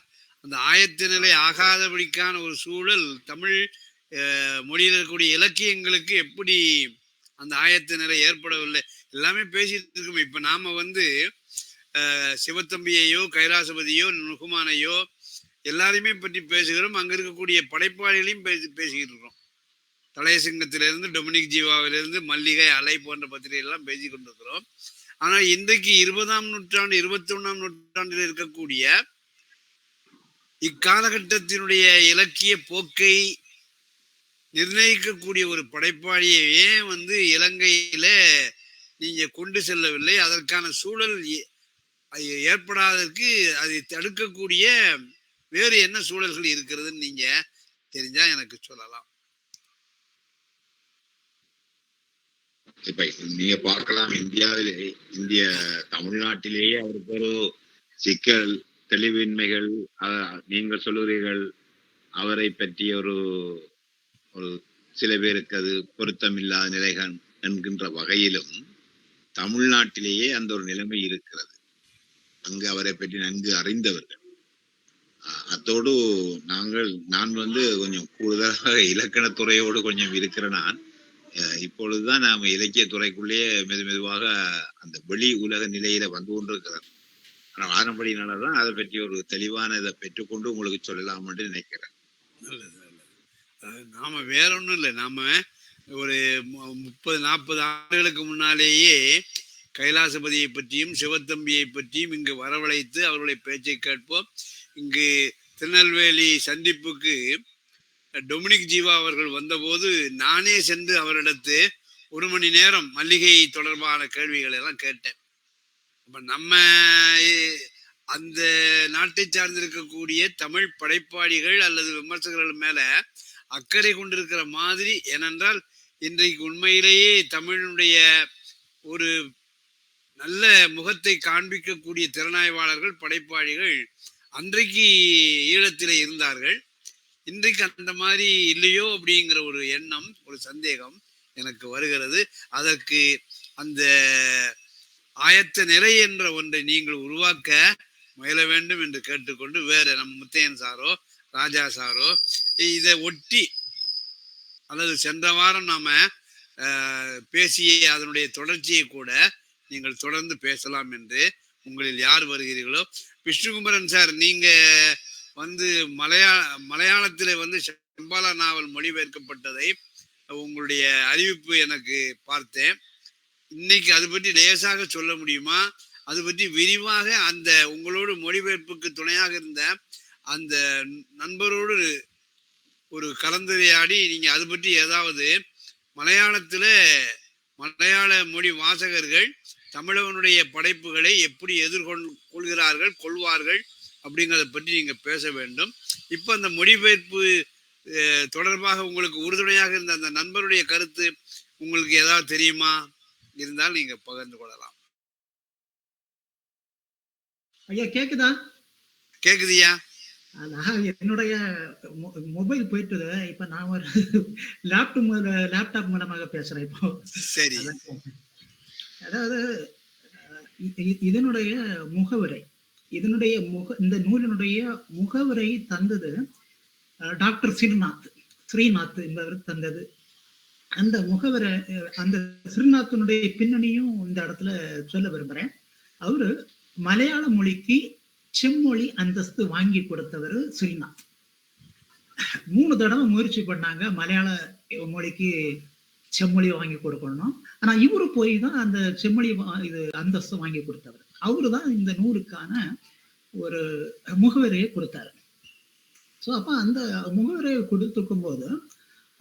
அந்த ஆயத்த நிலை ஆகாதபடிக்கான ஒரு சூழல் தமிழ் மொழியில் இருக்கக்கூடிய இலக்கியங்களுக்கு எப்படி அந்த ஆயத்த நிலை ஏற்படவில்லை? எல்லாமே பேசிட்டு இருக்கோம். இப்ப நாம சிவத்தம்பியையோ கைலாசபதியோ நுகுமானையோ எல்லாரையுமே பற்றி பேசுகிறோம். அங்க இருக்கக்கூடிய படைப்பாளிகளையும் பேசிக்கிட்டு இருக்கிறோம். தலையசிங்கத்திலிருந்து டொமினிக் ஜீவாவிலிருந்து மல்லிகை, அலை போன்ற பத்திரிகை எல்லாம் பேசி கொண்டிருக்கிறோம். ஆனா இன்றைக்கு 20ஆம் நூற்றாண்டு 21ஆம் நூற்றாண்டில் இருக்கக்கூடிய இக்காலகட்டத்தினுடைய இலக்கிய போக்கை நிர்ணயிக்கக்கூடிய ஒரு படைப்பாளியை ஏன் இலங்கையில நீங்க கொண்டு செல்லவில்லை? அதற்கான சூழல் ஏற்படாததற்கு அதை தடுக்கக்கூடிய வேறு என்ன சூழல்கள் இருக்கிறதுன்னு நீங்க தெரிஞ்சா எனக்கு சொல்லலாம். இப்ப நீங்க பார்க்கலாம், இந்திய தமிழ்நாட்டிலேயே அவருக்கு ஒரு சிக்கல், தெளிவின்மைகள், நீங்கள் சொல்லுகிறீர்கள் அவரை பற்றி ஒரு சில பேருக்கு அது பொருத்தமில்லாத நிலைகள் என்கின்ற வகையிலும் தமிழ்நாட்டிலேயே அந்த ஒரு நிலைமை இருக்கிறது. அங்கு அவரை பற்றி நன்கு அறிந்தவர்கள், அத்தோடு நான் கொஞ்சம் கூடுதலாக இலக்கணத்துறையோடு கொஞ்சம் இருக்கிற நான் இப்பொழுதுதான் நாம இலக்கிய துறைக்குள்ளேயே மெதுவாக அந்த வெளி உலக நிலையில வந்து கொண்டிருக்கிறார். ஆனா ஆரம்படினாலதான் அதை பற்றி ஒரு தெளிவான இதை பெற்றுக்கொண்டு உங்களுக்கு சொல்லலாம் நினைக்கிறேன். நாம வேற ஒண்ணும் இல்லை. நாம ஒரு 30-40 ஆண்டுகளுக்கு முன்னாலேயே கைலாசபதியை பற்றியும் சிவத்தம்பியை பற்றியும் இங்கு வரவழைத்து அவர்களுடைய பேச்சை கேட்போம். இங்கு திருநெல்வேலி சந்திப்புக்கு டொமினிக் ஜீவா அவர்கள் வந்தபோது நானே சென்று அவரிடத்து 1 மணி நேரம் மல்லிகை தொடர்பான கேள்விகளை எல்லாம் கேட்டேன். அப்ப நம்ம அந்த நாட்டை சார்ந்திருக்கக்கூடிய தமிழ் படைப்பாளிகள் அல்லது விமர்சகர்கள் மேல அக்கறை கொண்டிருக்கிற மாதிரி. ஏனென்றால் இன்றைக்கு உண்மையிலேயே தமிழனுடைய ஒரு நல்ல முகத்தை காண்பிக்கக்கூடிய திறனாய்வாளர்கள் படைப்பாளிகள் அன்றைக்கு ஈழத்திலே இருந்தார்கள். இன்றைக்கு அந்த மாதிரி இல்லையோ அப்படிங்கிற ஒரு எண்ணம், ஒரு சந்தேகம் எனக்கு வருகிறது. அதற்கு அந்த ஆயத்த நிலை என்ற ஒன்றை நீங்கள் உருவாக்க முயல வேண்டும் என்று கேட்டுக்கொண்டு, வேற நம்ம முத்தையன் சாரோ ராஜா சாரோ இதை ஒட்டி அல்லது சென்ற வாரம் நாம பேசிய அதனுடைய தொடர்ச்சியை கூட நீங்கள் தொடர்ந்து பேசலாம் என்று உங்களில் யார் வருகிறீர்களோ. விஷ்ணுகுமரன் சார், நீங்க மலையாளத்திலே செம்பாலா நாவல் மொழிபெயர்க்கப்பட்டதை உங்களுடைய அறிவிப்பு எனக்கு பார்த்தேன். இன்னைக்கு அது பற்றி லேசாக சொல்ல முடியுமா? அது பற்றி விரிவாக அந்த உங்களோடு மொழிபெயர்ப்புக்கு துணையாக இருந்த அந்த நண்பரோடு ஒரு கலந்துரையாடி நீங்க அது பற்றி ஏதாவது மலையாள மொழி வாசகர்கள் தமிழவனுடைய படைப்புகளை எப்படி கொள்வார்கள் அப்படிங்கிறத பற்றி நீங்க பேச வேண்டும். இப்ப அந்த மொழிபெயர்ப்பு தொடர்பாக உங்களுக்கு உறுதுணையாக இருந்த அந்த நண்பருடைய கருத்து உங்களுக்கு ஏதாவது தெரியுமா? இருந்தால் நீங்க பகிர்ந்து கொள்ளலாம். ஐயா கேக்குதா? கேக்குதியா? என்னுடைய மொபைல் போயிட்டு இப்ப நான் ஒரு லேப்டாப் மூலமாக பேசுறேன் இப்போ. சரி. அதாவது இதனுடைய முகவுரை, இந்த நூலினுடைய முகவுரை தந்தது டாக்டர் ஸ்ரீநாத் என்பவர் தந்தது. அந்த முகவரை, அந்த ஸ்ரீநாத்தினுடைய பின்னணியும் இந்த இடத்துல சொல்ல விரும்புறேன். அவரு மலையாள மொழிக்கு செம்மொழி அந்தஸ்து வாங்கி கொடுத்தவர் ஸ்ரீநாத். 3 தடவை முயற்சி பண்ணாங்க மலையாள மொழிக்கு செம்மொழி வாங்கி கொடுக்கணும். ஆனா இவரு போய் தான் அந்த செம்மொழி அந்தஸ்து வாங்கி கொடுத்தவர். அவரு தான் இந்த நூலுக்கான ஒரு முகவரையை கொடுத்தாரு. ஸோ அப்ப அந்த முகவரையை கொடுத்துருக்கும் போது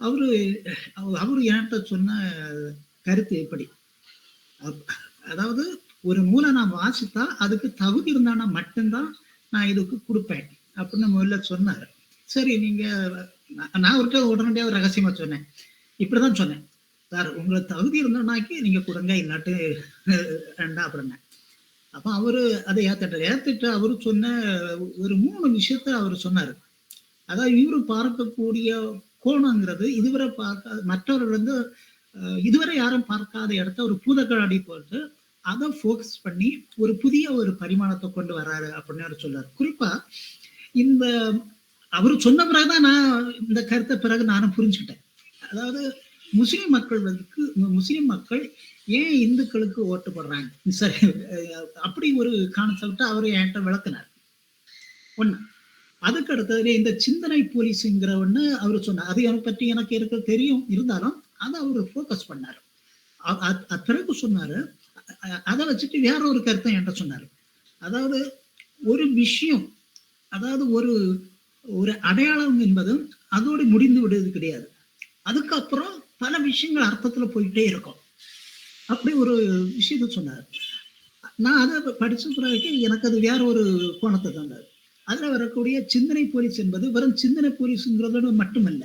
அவரு என்கிட்ட சொன்ன கருத்து எப்படி, அதாவது ஒரு நூலை நான் வாசித்தா அதுக்கு தகுதி இருந்தானா மட்டும்தான் நான் இதுக்கு கொடுப்பேன் அப்படின்னு முதல்ல சொன்னாரு. சரி, நீங்க நான் உடனடியாக ஒரு ரகசியமா சொன்னேன், இப்படிதான் சொன்னேன், சார் உங்களுக்கு தகுதி இருந்தானாக்கி நீங்க கொடுங்க, இல்லாட்டு வேண்டாம் அப்படின்னேன். அப்ப அவரு அதை ஏத்துட்டு அவரு சொன்ன ஒரு 3 விஷயத்த அவரு சொன்னாரு. அதாவது இவரு பார்க்கக்கூடிய கோணங்கிறது இதுவரை மற்றவர்கள் இதுவரை யாரும் பார்க்காத இடத்த ஒரு பூதக்கடாடி போட்டு அதை ஃபோக்கஸ் பண்ணி ஒரு புதிய ஒரு பரிமாணத்தை கொண்டு வர்றாரு அப்படின்னு அவர் சொல்றாரு. குறிப்பா இந்த அவரு சொன்ன பிறகுதான் நான் இந்த கருத்தை பிறகு நானும் புரிஞ்சுக்கிட்டேன். அதாவது முஸ்லிம் மக்கள் ஏன் இந்துக்களுக்கு ஓட்டு போடுறாங்க, சரி அப்படி ஒரு கான்செப்ட் அவரு என்கிட்ட விளக்குனார். ஒண்ணு. அதுக்கு அடுத்தது இந்த சிந்தனை போலீஸ்ங்கிற ஒண்ணு அவரு சொன்னார். அது எனக்கு பற்றி எனக்கு தெரியும், இருந்தாலும் அதை அவரு ஃபோக்கஸ் பண்ணாரு. பிறகு சொன்னாரு, அதை வச்சுட்டு வேற ஒரு கருத்தை என்கிட்ட சொன்னாரு. அதாவது ஒரு விஷயம், அதாவது ஒரு அடையாளம் என்பது அதோடு முடிந்து விடுவது கிடையாது. அதுக்கப்புறம் பல விஷயங்கள் அர்த்தத்துல போயிட்டே இருக்கும். அப்படி ஒரு விஷயத்த சொன்னார். நான் அதை படிச்ச பிறகு எனக்கு அது வேற ஒரு கோணத்தை தந்தார். அதுல வரக்கூடிய சிந்தனை போலீஸ் என்பது வெறும் சிந்தனை போலீஸ்ங்கிறது மட்டுமல்ல,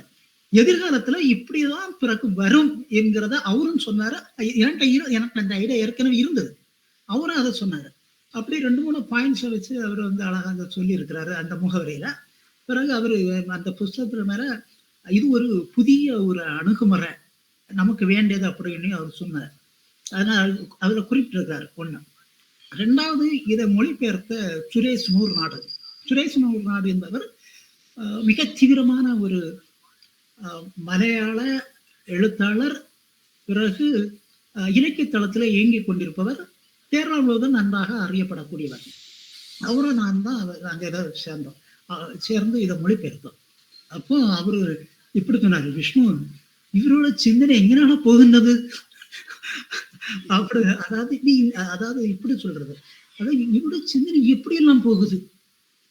எதிர்காலத்துல இப்படிதான் பிறகு வரும் என்கிறத அவரும் சொன்னாரு. எனக்கு அந்த ஐடியா ஏற்கனவே இருந்தது, அவரும் அதை சொன்னாரு. அப்படி 2-3 பாயிண்ட்ஸை வச்சு அவர் அழகாக சொல்லி இருக்கிறாரு அந்த முகவரையில. பிறகு அவரு அந்த புஸ்தகத்துல மேல இது ஒரு புதிய ஒரு அணுகுமுறை நமக்கு வேண்டியது அப்படின்னு அவர் சொன்னார். அதனால அதுல குறிப்பிட்டிருக்காரு. 1. 2வது, இதை மொழிபெயர்த்த சுரேஷ் சுரேஷ் நாடு என்பவர் மிக தீவிரமான ஒரு மலையாள எழுத்தாளர், பிறகு இலக்கிய தளத்துல இயங்கிக் கொண்டிருப்பவர், கேரளா முழுவதும் நன்றாக அறியப்படக்கூடியவர். அவரும் நான் தான் நாங்க இதை சேர்ந்து இதை மொழிபெயர்த்தோம். அப்போ அவரு இப்படி சொன்னாரு, விஷ்ணு இவரோட சிந்தனை எங்கனால போகின்றது அப்படி, அதாவது இப்படி சொல்றது, அதாவது இவரோட சிந்தனை எப்படி எல்லாம் போகுது,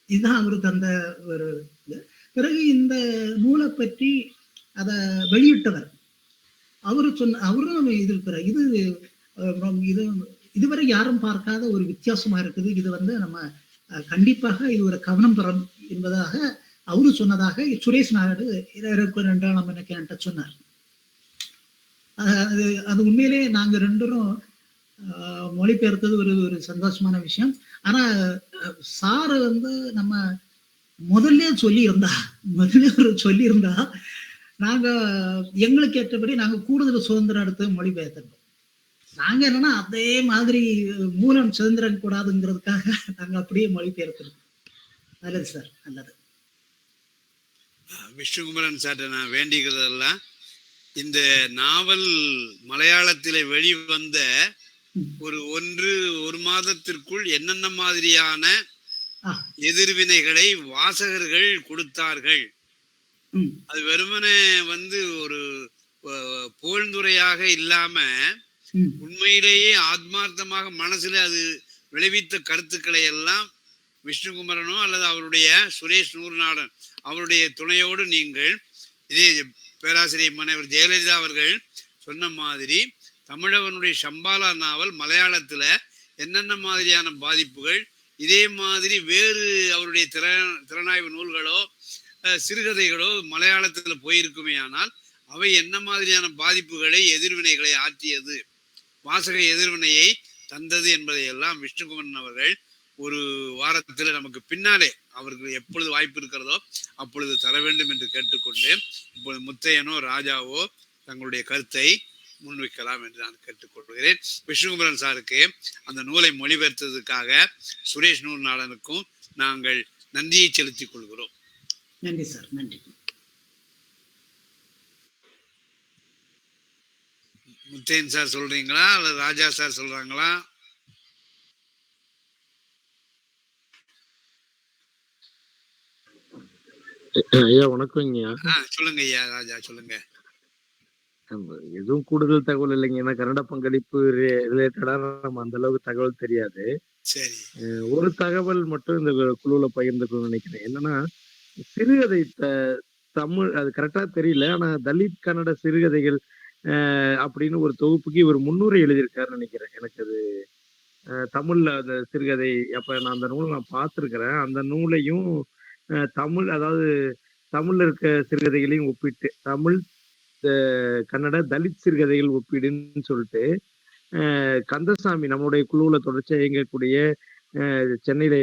இதுதான் அவரு தந்த ஒரு. பிறகு இந்த நூலை பற்றி அதை வெளியிட்டவர் அவரும் இது இது இதுவரை யாரும் பார்க்காத ஒரு வித்தியாசமா இருக்குது, இது நம்ம கண்டிப்பாக இது ஒரு கவனம் பெறும் என்பதாக அவரு சொன்னதாக சுரேஷ் நாயுடு 22ஆம் என்கிட்ட சொன்னார். அது உண்மையிலே நாங்க ரெண்டரும் மொழிபெயர்த்தது ஒரு சந்தோஷமான விஷயம். ஆனா சாரு நம்ம முதல்ல சொல்லியிருந்தா நாங்க எங்களுக்கு ஏற்றபடி நாங்க கூடுதல் சுதந்திரம் எடுத்து மொழிபெயர்த்தோம். நாங்க என்னன்னா அதே மாதிரி மூலம் சுதந்திரம் கூடாதுங்கிறதுக்காக நாங்க அப்படியே மொழிபெயர்க்கிறோம். நல்லது சார், நல்லது. விஷ்ணுகுமரன் சார், நான் வேண்டிக்கிறதெல்லாம் இந்த நாவல் மலையாளத்திலே வெளிவந்த ஒரு மாதத்திற்குள் என்னென்ன மாதிரியான எதிர்வினைகளை வாசகர்கள் கொடுத்தார்கள், அது வெறுமனே ஒரு புகழ்ந்துரையாக இல்லாம உண்மையிலேயே ஆத்மார்த்தமாக மனசுல அது விளைவித்த கருத்துக்களை எல்லாம் விஷ்ணுகுமரனோ அல்லது அவருடைய சுரேஷ் நூறுநாடன் அவருடைய துணையோடு நீங்கள் இதே பேராசிரியர் முனைவர் ஜெயலலிதா அவர்கள் சொன்ன மாதிரி தமிழவனுடைய சம்பாலா நாவல் மலையாளத்துல என்னென்ன மாதிரியான பாதிப்புகள், இதே மாதிரி வேறு அவருடைய திறனாய்வு நூல்களோ சிறுகதைகளோ மலையாளத்துல போயிருக்குமே ஆனால் அவை என்ன மாதிரியான பாதிப்புகளை எதிர்வினைகளை ஆற்றியது, வாசக எதிர்வினையை தந்தது என்பதை எல்லாம் விஷ்ணுகுமரன் அவர்கள் ஒரு வாரத்துல நமக்கு பின்னாலே அவர்கள் எப்பொழுது வாய்ப்பு இருக்கிறதோ அப்பொழுது தர வேண்டும் என்று கேட்டுக்கொண்டு, இப்பொழுது முத்தையனோ ராஜாவோ தங்களுடைய கருத்தை முன்வைக்கலாம் என்று நான் கேட்டுக்கொள்கிறேன். விஷ்ணுகுமரன் சாருக்கு அந்த நூலை மொழிபெயர்த்ததுக்காக சுரேஷ் நூறுநாடனுக்கும் நாங்கள் நன்றியை செலுத்திக் கொள்கிறோம். நன்றி சார், நன்றி. முத்தையன் சார் சொல்றீங்களா அல்லது ராஜா சார் சொல்றாங்களா? ஐயா வணக்கம். சொல்லுங்க ஐயா ராஜா, சொல்லுங்க. எதுவும் கூடுதல் தகவல் இல்லைங்க, ஏன்னா கன்னட பங்களிப்பு ரிலேட்டடா நம்ம அந்த அளவுக்கு தகவல் தெரியாது. சரி, ஒரு தகவல் மட்டும் இந்த குழுல பகிர்ந்துக்கணும்னு நினைக்கிறேன். என்னன்னா சிறுகதை தமிழ் அது கரெக்டா தெரியல, ஆனா தலித் கன்னட சிறுகதைகள் அப்படின்னு ஒரு தொகுப்புக்கு இவர் முன்னுரை எழுதியிருக்காருன்னு நினைக்கிறேன். எனக்கு அது தமிழ்ல அந்த சிறுகதை, அப்ப நான் அந்த நூலை நான் பார்த்துருக்கிறேன். அந்த நூலையும் தமிழ், அதாவது தமிழ்ல இருக்க சிறுகதைகளையும் ஒப்பிட்டு தமிழ் கன்னட தலித் சிறுகதைகள் ஒப்பீடுன்னு சொல்லிட்டு கந்தசாமி நம்மளுடைய குழுவுல தொடர்ச்சியா இயங்கக்கூடிய சென்னையில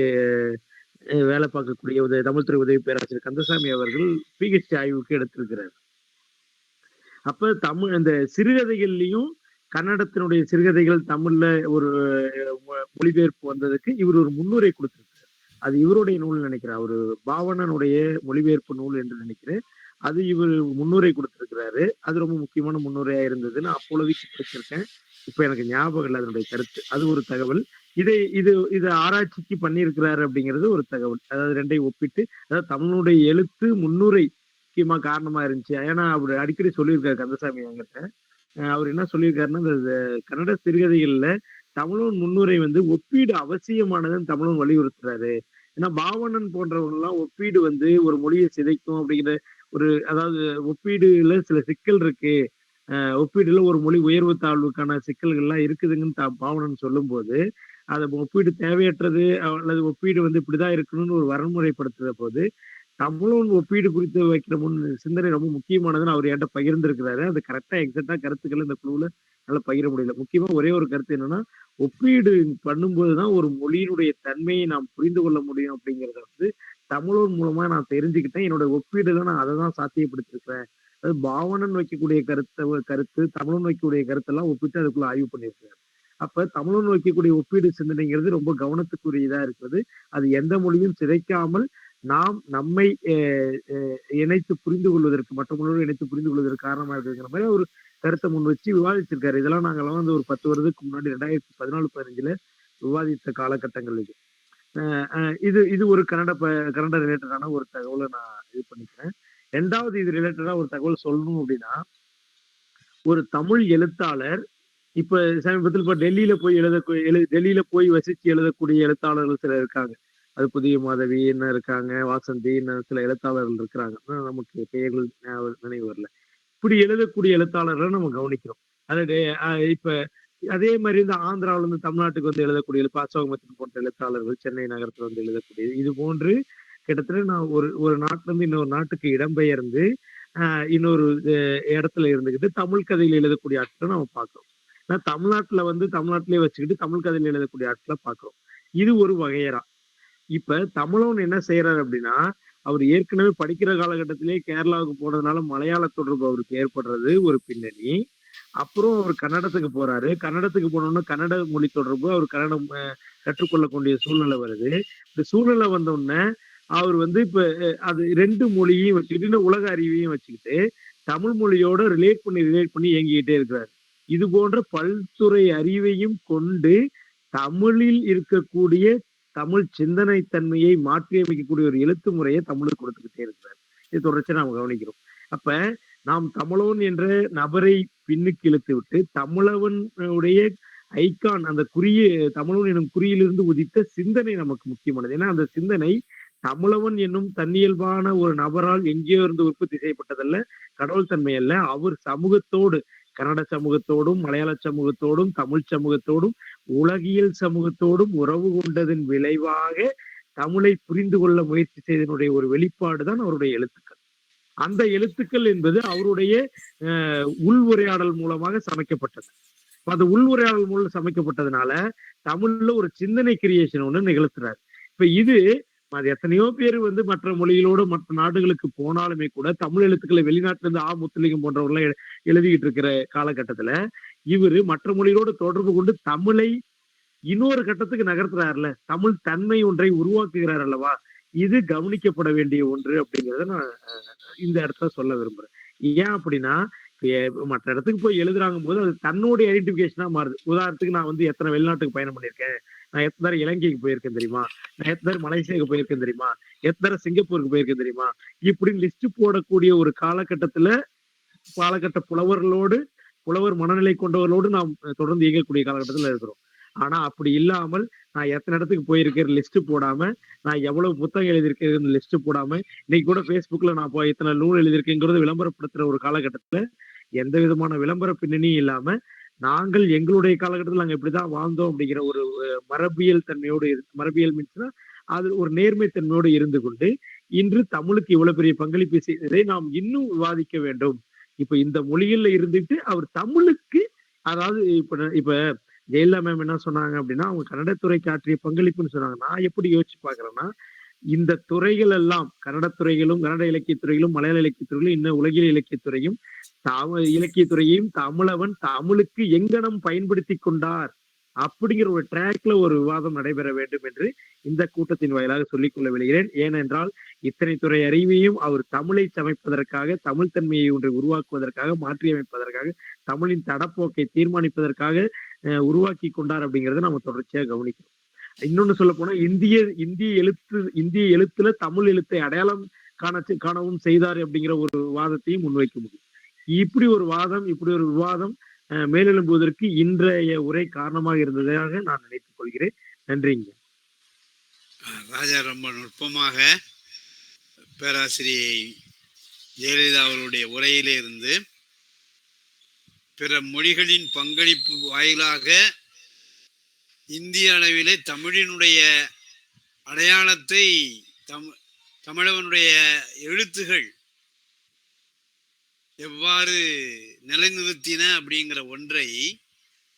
வேலை பார்க்கக்கூடிய தமிழ்துறை உதவி பேராசிரியர் கந்தசாமி அவர்கள் PhD ஆய்வுக்கு எடுத்திருக்கிறார். அப்ப தமிழ் இந்த சிறுகதைகள்லயும் கன்னடத்தினுடைய சிறுகதைகள் தமிழ்ல ஒரு மொழிபெயர்ப்பு வந்ததுக்கு இவர் ஒரு முன்னுரை கொடுத்திருக்கிறார். அது இவருடைய நூல் நினைக்கிறேன், அவரு பாவனனுடைய மொழிபெயர்ப்பு நூல் என்று நினைக்கிறேன். அது இவர் முன்னுரை கொடுத்திருக்கிறாரு. அது ரொம்ப முக்கியமான முன்னுரையா இருந்ததுன்னு அப்பொழுதுக்கு படிச்சிருக்கேன். இப்ப எனக்கு ஞாபகம் இல்லை அதனுடைய கருத்து. அது ஒரு தகவல். இது ஆராய்ச்சிக்கு பண்ணியிருக்கிறாரு அப்படிங்கிறது ஒரு தகவல். அதாவது ரெண்டையும் ஒப்பிட்டு, அதாவது தமிழுடைய எழுத்து முன்னுரை முக்கியமா காரணமா இருந்துச்சு. ஏன்னா அவர் அடிக்கடி சொல்லியிருக்காரு கந்தசாமி என்கிட்ட. அவர் என்ன சொல்லியிருக்காருன்னா, இந்த கன்னட சிறுகதைகள்ல தமிழன் முன்னுரை ஒப்பீடு அவசியமானதுன்னு தமிழன் வலியுறுத்துறாரு. ஏன்னா பாவனன் போன்றவங்க எல்லாம் ஒப்பீடு ஒரு மொழியை சிதைக்கும் அப்படிங்கிற அதாவது ஒப்பீடுல சில சிக்கல் இருக்கு, ஒப்பீடுல ஒரு மொழி உயர்வு தாழ்வுக்கான சிக்கல்கள்லாம் இருக்குதுங்கன்னு பாவனன் சொல்லும் போது, அதை ஒப்பீடு தேவையற்றது அல்லது ஒப்பீடு இப்படிதான் இருக்கணும்னு ஒரு வரன்முறைப்படுத்துற போது தமிழும் ஒப்பீடு குறித்து வைக்கிற சிந்தனை ரொம்ப முக்கியமானதுன்னு அவர் என்கிட்ட பகிர்ந்திருக்கிறாரு. அது கரெக்டா எக்ஸாக்டா கருத்துக்கள் இந்த குழுவுல நல்லா பகிர முடியல. முக்கியமா ஒரே ஒரு கருத்து என்னன்னா, ஒப்பீடு பண்ணும்போதுதான் ஒரு மொழியினுடைய தன்மையை நாம் புரிந்து கொள்ள முடியும் அப்படிங்கிறத தமிழோர் மூலமா நான் தெரிஞ்சுக்கிட்டேன். என்னோட ஒப்பீடுல நான் அதை தான் சாத்தியப்படுத்திருக்கிறேன். அது பாவனன் வைக்கக்கூடிய கருத்து தமிழன் வைக்கக்கூடிய கருத்தெல்லாம் ஒப்பிட்டு அதுக்குள்ள ஆய்வு பண்ணியிருக்காரு. அப்ப தமிழன் வைக்கக்கூடிய ஒப்பீடு சிந்தனைங்கிறது ரொம்ப கவனத்துக்குரியதா இருக்கிறது. அது எந்த மொழியும் சிதைக்காமல் நாம் நம்மை இணைத்து புரிந்து கொள்வதற்கு, மற்ற மொழியோடு இணைத்து புரிந்து கொள்வதற்கு காரணமா இருக்குங்கிற மாதிரி ஒரு கருத்தை முன் வச்சு விவாதிச்சிருக்காரு. இதெல்லாம் நாங்கெல்லாம் வந்து ஒரு 10 வருடத்துக்கு முன்னாடி 2014, 15ல விவாதித்த காலகட்டங்கள் இது. இது இது ஒரு கன்னட ரிலேட்டடான ஒரு தகவலை நான் இது பண்ணிக்கிறேன். 2வது இது ரிலேட்டடா ஒரு தகவல் சொல்லணும் அப்படின்னா, ஒரு தமிழ் எழுத்தாளர் இப்ப சமீபத்தில் இப்ப டெல்லியில போய் வசிச்சு எழுதக்கூடிய எழுத்தாளர்கள் சிலர் இருக்காங்க. அது புதிய மாதவி என்ன இருக்காங்க, வாசந்தி சில எழுத்தாளர்கள் இருக்கிறாங்க. நமக்கு பெயர்கள் நினைவு வரல. இப்படி எழுதக்கூடிய எழுத்தாளர்களை நம்ம கவனிக்கிறோம். அதாவது இப்ப அதே மாதிரி இந்த ஆந்திராவில இருந்து தமிழ்நாட்டுக்கு வந்து எழுதக்கூடிய அசோகமத்தின் போன்ற எழுத்தாளர்கள் சென்னை நகரத்துல வந்து எழுதக்கூடிய இது போன்று கிட்டத்தட்ட நான் ஒரு நாட்டுல இருந்து இன்னொரு நாட்டுக்கு இடம்பெயர்ந்து இன்னொரு இடத்துல இருந்துகிட்டு தமிழ் கதையில் எழுதக்கூடிய ஆட்களை நம்ம பார்க்கிறோம். தமிழ்நாட்டிலேயே வச்சுக்கிட்டு தமிழ் கதையில் எழுதக்கூடிய ஆட்களை பார்க்கிறோம். இது ஒரு வகையறா. இப்ப தமிழன் என்ன செய்யறாரு அப்படின்னா, அவர் ஏற்கனவே படிக்கிற காலகட்டத்திலேயே கேரளாவுக்கு போனதுனால மலையாள தொடர்பு அவருக்கு ஏற்படுறது ஒரு பின்னணி. அப்புறம் அவர் கன்னடத்துக்கு போறாரு. கன்னடத்துக்கு போனோம்னா கன்னட மொழி தொடர்பு, அவர் கன்னடம் கற்றுக்கொள்ளக்கூடிய சூழ்நிலை வருது. இந்த சூழ்நிலை வந்த உடனே அவர் வந்து இப்ப அது 2 மொழியையும் வச்சுக்கிட்டு உலக அறிவையும் வச்சுக்கிட்டு தமிழ் மொழியோட ரிலேட் பண்ணி இயங்கிக்கிட்டே இருக்கிறார். இது போன்ற பல்துறை அறிவையும் கொண்டு தமிழில் இருக்கக்கூடிய தமிழ் சிந்தனை தன்மையை மாற்றி அமைக்கக்கூடிய ஒரு எழுத்து முறையை தமிழுக்கு கொடுத்துக்கிட்டே இருக்கிறார். இது தொடர்ச்சியா நாம் கவனிக்கிறோம். அப்ப நாம் தமிழன் என்ற நபரை பின்னுக்கு இழுத்து விட்டு தமிழவனுடைய ஐகான் அந்த தமிழன் என்னும் குறியிலிருந்து உதித்த சிந்தனை நமக்கு முக்கியமானது. ஏன்னா அந்த சிந்தனை தமிழவன் என்னும் தன்னியல்பான ஒரு நபரால் எங்கேயோ இருந்து உற்பத்தி செய்யப்பட்டதல்ல, கடவுள் தன்மை அல்ல. அவர் சமூகத்தோடு, கன்னட சமூகத்தோடும் மலையாள சமூகத்தோடும் தமிழ் சமூகத்தோடும் உலகியல் சமூகத்தோடும் உறவு கொண்டதன் விளைவாக தமிழை புரிந்து கொள்ள முயற்சி செய்ததனுடைய ஒரு வெளிப்பாடுதான் அவருடைய எழுத்துக்கள். அந்த எழுத்துக்கள் என்பது அவருடைய உள் உரையாடல் மூலமாக சமைக்கப்பட்டது. அந்த உள் உரையாடல் மூலம் சமைக்கப்பட்டதுனால தமிழ்ல ஒரு சிந்தனை கிரியேஷன் ஒண்ணு நிகழ்த்துறாரு. இப்ப இது அது எத்தனையோ பேர் வந்து மற்ற மொழிகளோடு மற்ற நாடுகளுக்கு போனாலுமே கூட தமிழ் எழுத்துக்களை வெளிநாட்டுல இருந்து முத்துலிங்கம் போன்றவர்கள் எழுதிக்கிட்டு இருக்கிற காலகட்டத்துல இவரு மற்ற மொழிகளோடு தொடர்பு கொண்டு தமிழை இன்னொரு கட்டத்துக்கு நகர்த்துறாருல, தமிழ் தன்மை ஒன்றை உருவாக்குகிறார் அல்லவா. இது கவனிக்கப்பட வேண்டிய ஒன்று அப்படிங்கிறத நான் இந்த இடத்துல சொல்ல விரும்புறேன். ஏன் அப்படின்னா, மற்ற இடத்துக்கு போய் எழுதுறாங்க போது அது தன்னுடைய ஐடென்டிபிகேஷனா மாறுது. உதாரணத்துக்கு நான் வந்து எத்தனை வெளிநாட்டுக்கு பயணம் பண்ணியிருக்கேன், நான் எத்தனை தடவை இலங்கைக்கு போயிருக்கேன் தெரியுமா, நான் எத்தனை தடவை மலேசியாவுக்கு போயிருக்கேன் தெரியுமா, எத்தனை தடவை சிங்கப்பூருக்கு போயிருக்கேன் தெரியுமா, இப்படி லிஸ்ட் போடக்கூடிய ஒரு காலகட்ட புலவர் மனநிலை கொண்டவர்களோடு நாம் தொடர்ந்து இயங்கக்கூடிய காலகட்டத்துல இருக்கிறோம். ஆனா அப்படி இல்லாமல் நான் எத்தனை இடத்துக்கு போயிருக்கேன் லிஸ்ட் போடாம, நான் எவ்வளவு புத்தகம் எழுதியிருக்கேன் லிஸ்ட் போடாம, இன்னைக்கு கூட Facebookல நான் இத்தனை நூல் எழுதியிருக்கேங்கிறது விளம்பரப்படுத்துற ஒரு காலகட்டத்துல எந்த விதமான விளம்பர பின்னணியும் இல்லாம நாங்கள் எங்களுடைய காலகட்டத்தில் நாங்க இப்படிதான் வாழ்ந்தோம் அப்படிங்கிற ஒரு மரபியல் மீன்ஸ்னா அது ஒரு நேர்மை தன்மையோடு இருந்து கொண்டு இன்று தமிழுக்கு இவ்வளவு பெரிய பங்களிப்பு செய்ததை நாம் இன்னும் விவாதிக்க வேண்டும். இப்ப இந்த மொழிகள்ல இருந்துட்டு அவர் தமிழுக்கு, அதாவது இப்ப ஜெயலலிதா மேம் என்ன சொன்னாங்க அப்படின்னா, அவங்க கன்னடத்துறைக்கு ஆற்றிய பங்களிப்புன்னு சொன்னாங்க. நான் எப்படி யோசிச்சு பாக்குறேன்னா, இந்த துறைகள் எல்லாம் கன்னடத்துறைகளும் கன்னட இலக்கியத்துறைகளும் மலையாள இலக்கியத்துறைகளும் இன்னும் உலகியல் இலக்கியத்துறையும் இலக்கியத்துறையையும் தமிழவன் தமிழுக்கு எங்கனம் பயன்படுத்தி கொண்டார் அப்படிங்கிற ஒரு ட்ராக்ல ஒரு விவாதம் நடைபெற வேண்டும் என்று இந்த கூட்டத்தின் வாயிலாக சொல்லிக்கொள்ள விளைகிறேன். ஏனென்றால் இத்தனை துறை அறிவையும் அவர் தமிழை சமைப்பதற்காக, தமிழ் தன்மையை ஒன்றை உருவாக்குவதற்காக, மாற்றி அமைப்பதற்காக, தமிழின் தடப்போக்கை தீர்மானிப்பதற்காக உருவாக்கி கொண்டார் அப்படிங்கிறத நம்ம தொடர்ச்சியாக கவனிக்கிறோம். இன்னொன்னு சொல்ல போனா இந்திய எழுத்துல தமிழ் எழுத்தை அடையாளம் காணவும் செய்தார் அப்படிங்கிற ஒரு வாதத்தையும் முன்வைக்க முடியும். இப்படி ஒரு விவாதம் மேலெழும்புவதற்கு இன்றைய உரை காரணமாக இருந்ததாக நான் நினைத்துக் கொள்கிறேன். நன்றிங்க. ராஜா ரொம்ப நுட்பமாக பேராசிரியை ஜெயலலிதா அவருடைய உரையிலே இருந்து பிற மொழிகளின் பங்களிப்பு வாயிலாக இந்திய அளவிலே தமிழினுடைய அடையாளத்தை தமிழவனுடைய எழுத்துகள் எவ்வாறு நிலைநிறுத்தின அப்படிங்கிற ஒன்றை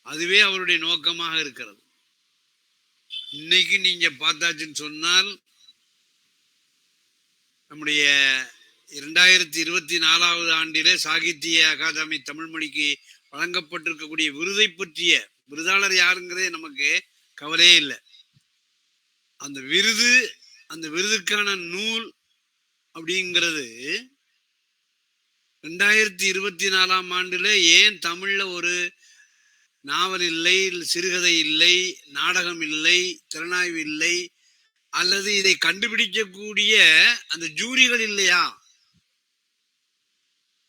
அதுவே அவருடைய நோக்கமாக இருக்கிறது. இன்னைக்கு நீங்க பார்த்தாச்சுன்னு சொன்னால் நம்முடைய 2024 ஆண்டிலே சாகித்ய அகாதமி தமிழ் மொழிக்கு வழங்கப்பட்டிருக்கக்கூடிய விருதை பற்றிய விருதாளர் யாருங்கிறதே நமக்கு கவலையே இல்லை. அந்த விருது, அந்த விருதுக்கான நூல் அப்படிங்கிறது 2024ஆம் ஆண்டுல ஏன் தமிழ்ல ஒரு நாவல் இல்லை, சிறுகதை இல்லை, நாடகம் இல்லை, திறனாய்வு இல்லை, அல்லது இதை கண்டுபிடிக்கக்கூடிய அந்த ஜூரிகள் இல்லையா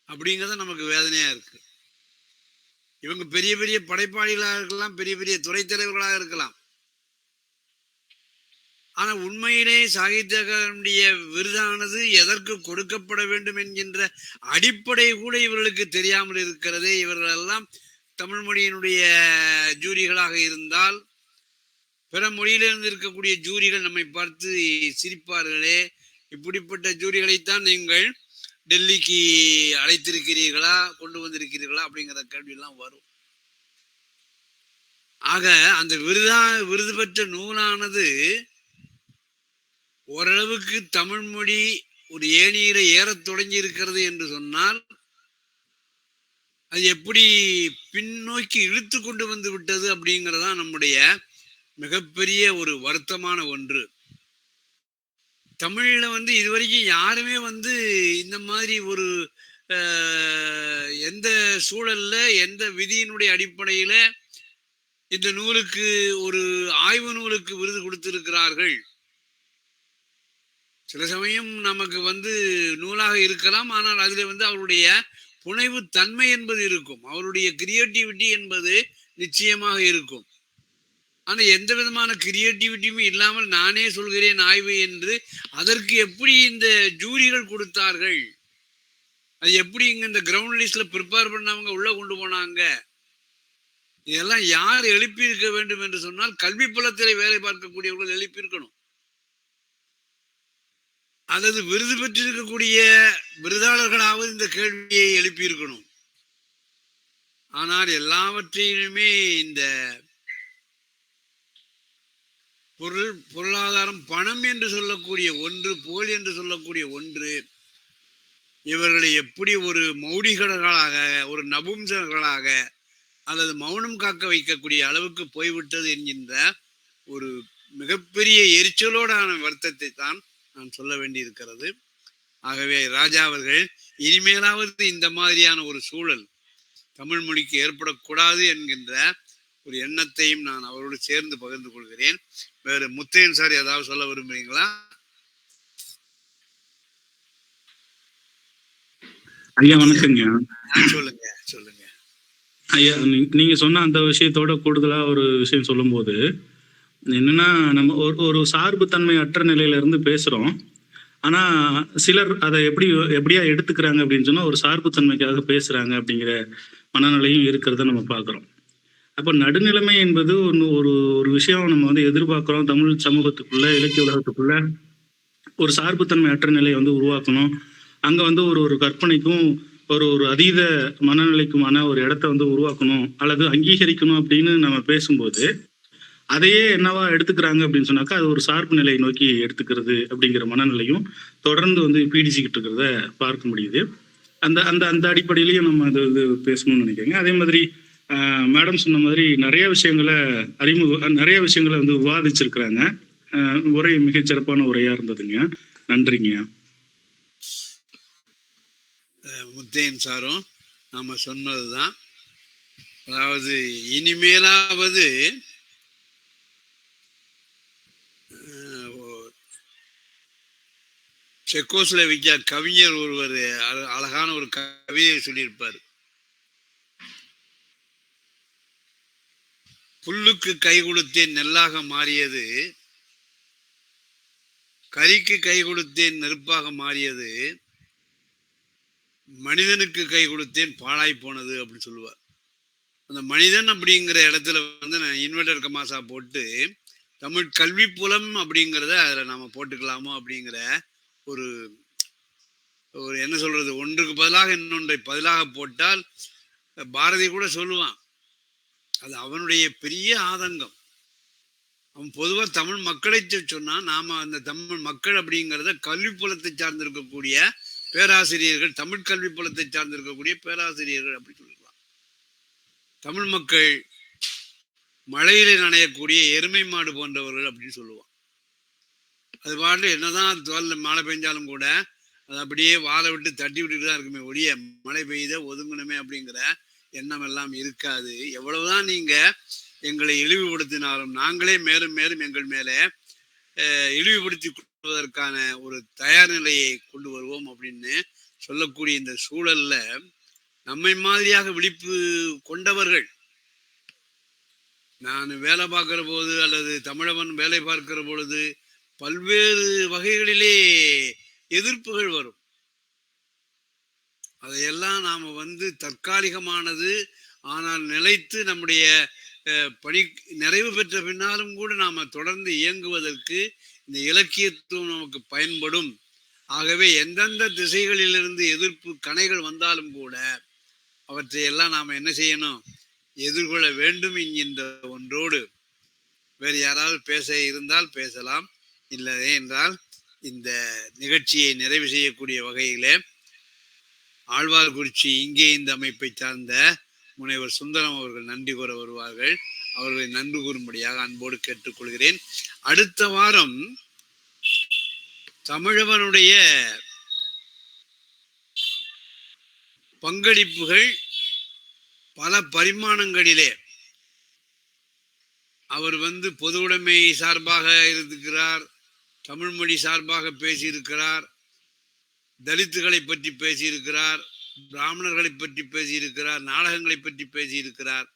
அப்படிங்கிறது நமக்கு வேதனையா இருக்கு. இவங்க பெரிய பெரிய படைப்பாளிகளாக இருக்கலாம், பெரிய பெரிய துறை தலைவர்களாக இருக்கலாம். ஆனா உண்மையிலே சாகித்ய அகாடமியுடைய விருதானது எதற்கு கொடுக்கப்பட வேண்டும் என்கின்ற அடிப்படை கூட இவர்களுக்கு தெரியாமல் இருக்கிறதே. இவர்கள் எல்லாம் தமிழ் மொழியினுடைய ஜூரிகளாக இருந்தால் பிற மொழியிலிருந்து இருக்கக்கூடிய ஜூரிகள் நம்மை பார்த்து சிரிப்பார்களே, இப்படிப்பட்ட ஜூரிகளைத்தான் நீங்கள் டெல்லிக்கு அழைத்திருக்கிறீர்களா, கொண்டு வந்திருக்கிறீர்களா அப்படிங்கிற கேள்வி எல்லாம் வரும். ஆக அந்த விருது பெற்ற நூலானது ஓரளவுக்கு தமிழ் மொழி ஒரு ஏணியில ஏறத் தொடங்கி இருக்கிறது என்று சொன்னால் அது எப்படி பின்னோக்கி இழுத்து கொண்டு வந்து விட்டது அப்படிங்கிறதா நம்முடைய மிகப்பெரிய ஒரு வருத்தமான ஒன்று. தமிழ்ல இதுவரைக்கும் யாருமே இந்த மாதிரி ஒரு எந்த சூழல்ல எந்த விதியினுடைய அடிப்படையில இந்த நூலுக்கு ஒரு ஆய்வு நூலுக்கு விருது கொடுத்திருக்கிறார்கள். சில சமயம் நமக்கு நூலாக இருக்கலாம், ஆனால் அதுல அவருடைய புனைவு தன்மை என்பது இருக்கும், அவருடைய கிரியேட்டிவிட்டி என்பது நிச்சயமாக இருக்கும். ஆனா எந்த விதமான கிரியேட்டிவிட்டியும் இல்லாமல் நானே சொல்கிறேன் ஆய்வு என்று அதற்கு எப்படி இந்த ஜூரிகள் கொடுத்தார்கள், அது எப்படி இங்க இந்த கிரவுண்ட் லிஸ்ட்ல ப்ரிப்பேர் பண்ணவங்க உள்ள கொண்டு போனாங்க, இதெல்லாம் யார் எழுப்பி இருக்க வேண்டும் என்று சொன்னால் கல்வி புலத்திலே வேலை பார்க்கக்கூடியவர்கள் எழுப்பி இருக்கணும். அல்லது விருது பெற்றிருக்கக்கூடிய விருதாளர்களாவது இந்த கேள்வியை எழுப்பி இருக்கணும். ஆனால் எல்லாவற்றையுமே இந்த பொருளாதாரம், பணம் என்று சொல்லக்கூடிய ஒன்று, புகழ் என்று சொல்லக்கூடிய ஒன்று இவர்களை எப்படி ஒரு மௌடிகர்களாக, ஒரு நபும்சகர்களாக அல்லது மௌனம் காக்க வைக்கக்கூடிய அளவுக்கு போய்விட்டது என்கின்ற ஒரு மிகப்பெரிய எரிச்சலோடான வருத்தத்தை தான் நான் சொல்ல வேண்டியிருக்கிறது. ஆகவே ராஜா அவர்கள் இனிமேலாவது இந்த மாதிரியான ஒரு சூழல் தமிழ் மொழிக்கு ஏற்படக்கூடாது என்கின்ற ஒரு எண்ணத்தையும் நான் அவரோடு சேர்ந்து பகிர்ந்து கொள்கிறேன். வேறு முத்தையன் சார் ஏதாவது சொல்ல விரும்புறீங்களா? ஐயா வணக்கங்க. சொல்லுங்க சொல்லுங்க ஐயா. நீங்க சொன்ன அந்த விஷயத்தோட கூடுதலா ஒரு விஷயம் சொல்லும் போது என்னன்னா, நம்ம ஒரு சார்பு தன்மை அற்ற நிலையில இருந்து பேசுறோம். ஆனா சிலர் அதை எப்படியா எடுத்துக்கிறாங்க அப்படின்னு சொன்னா ஒரு சார்பு தன்மைக்காக பேசுறாங்க அப்படிங்கிற மனநிலையும் இருக்கிறத நம்ம பார்க்கிறோம். அப்ப நடுநிலைமை என்பது ஒரு ஒரு விஷயம் நம்ம எதிர்பார்க்கிறோம். தமிழ் சமூகத்துக்குள்ள, இலக்கிய உலகத்துக்குள்ள ஒரு சார்புத்தன்மை அற்ற நிலையை உருவாக்கணும். அங்க ஒரு கற்பனைக்கும் ஒரு அதீத மனநிலைக்குமான ஒரு இடத்த உருவாக்கணும் அல்லது அங்கீகரிக்கணும் அப்படின்னு நம்ம பேசும்போது அதையே என்னவா எடுத்துக்கிறாங்க அப்படின்னு சொன்னாக்கா அது ஒரு சார்பு நிலையை நோக்கி எடுத்துக்கிறது அப்படிங்கிற மனநிலையும் தொடர்ந்து பீடிச்சுக்கிட்டு இருக்கிறத பார்க்க முடியுது. அந்த அந்த அந்த அடிப்படையிலையும் நம்ம அது பேசணும்னு நினைக்கிறேங்க. அதே மாதிரி மேடம் சொன்ன மாதிரி நிறைய விஷயங்களை விவாதிச்சிருக்கிறாங்க. உரை மிகச்சிறப்பான உரையா இருந்ததுங்க. நன்றிங்க. முத்தையன் சாரும் நாம சொன்னதுதான். அதாவது இனிமேலாவது செக்கோஸ்லோவேக்கியா கவிஞர் ஒருவர் அழகான ஒரு கவிதையை சொல்லியிருப்பார். புல்லுக்கு கை கொடுத்தேன் நெல்லாக மாறியது, கரிக்கு கை கொடுத்தேன் நெருப்பாக மாறியது, மனிதனுக்கு கை கொடுத்தேன் பாழாய் போனது அப்படின்னு சொல்லுவார். அந்த மனிதன் அப்படிங்கிற இடத்துல நான் இன்வெர்டர் கமாசா போட்டு தமிழ் கல்வி புலம் அப்படிங்கிறத அதில் நாம போட்டுக்கலாமோ அப்படிங்கிற ஒரு என்ன சொல்றது, ஒன்றுக்கு பதிலாக இன்னொன்றை பதிலாக போட்டால் பாரதி கூட சொல்லுவான், அது அவனுடைய பெரிய ஆதங்கம். அவன் பொதுவா தமிழ் மக்களை சொன்னா நாம அந்த தமிழ் மக்கள் அப்படிங்கிறத கல்வி புலத்தை சார்ந்திருக்கக்கூடிய பேராசிரியர்கள், தமிழ் கல்வி புலத்தை சார்ந்திருக்கக்கூடிய பேராசிரியர்கள் அப்படி சொல்லிக்கலாம். தமிழ் மக்கள் மழையிலே நனையக்கூடிய எருமை மாடு போன்றவர்கள் அப்படின்னு சொல்லுவான். அது பாட்டு என்னதான் தோல்ல மழை பெஞ்சாலும் கூட அது அப்படியே வாழை விட்டு தட்டி விட்டுட்டு தான் இருக்குமே ஒழிய மழை பெய்த ஒதுங்கணுமே அப்படிங்கிற எண்ணம் எல்லாம் இருக்காது. எவ்வளவுதான் நீங்க எங்களை இழிவுபடுத்தினாலும் நாங்களே மேலும் மேலும் எங்கள் மேலே இழிவுபடுத்தி கொள்வதற்கான ஒரு தயார் நிலையை கொண்டு வருவோம் அப்படின்னு சொல்லக்கூடிய இந்த சூழல்ல நம்மை மாதிரியாக விழிப்பு கொண்டவர்கள், நான் வேலை பார்க்கிற போது அல்லது தமிழவன் வேலை பார்க்கிற பொழுது பல்வேறு வகைகளிலே எதிர்ப்புகள் வரும். அதையெல்லாம் நாம தற்காலிகமானது, ஆனால் நிலைத்து நம்முடைய பணி நிறைவு பெற்ற பின்னாலும் கூட நாம தொடர்ந்து இயங்குவதற்கு இந்த இலக்கியத்துவம் நமக்கு பயன்படும். ஆகவே எந்தெந்த திசைகளிலிருந்து எதிர்ப்பு கணைகள் வந்தாலும் கூட அவற்றையெல்லாம் நாம என்ன செய்யணும், எதிர்கொள்ள வேண்டும் என்கின்ற ஒன்றோடு வேறு யாராவது பேச இருந்தால் பேசலாம், இல்லை என்றால் இந்த நிகழ்ச்சியை நிறைவு செய்யக்கூடிய வகையிலே ஆழ்வார்குறிச்சி இங்கே இந்த அமைப்பை சார்ந்த முனைவர் சுந்தரம் அவர்கள் நன்றி கூற வருவார்கள். அவர்களை நன்றி கூறும்படியாக அன்போடு கேட்டுக்கொள்கிறேன். அடுத்த வாரம் தமிழவனுடைய பங்களிப்புகள் பல பரிமாணங்களிலே அவர் பொது உடைமை சார்பாக இருக்கிறார், தமிழ் மொழி சார்பாக பேசியிருக்கிறார், தலித்துகளை பற்றி பேசியிருக்கிறார், பிராமணர்களை பற்றி பேசியிருக்கிறார், நாடகங்களை பற்றி பேசியிருக்கிறார்.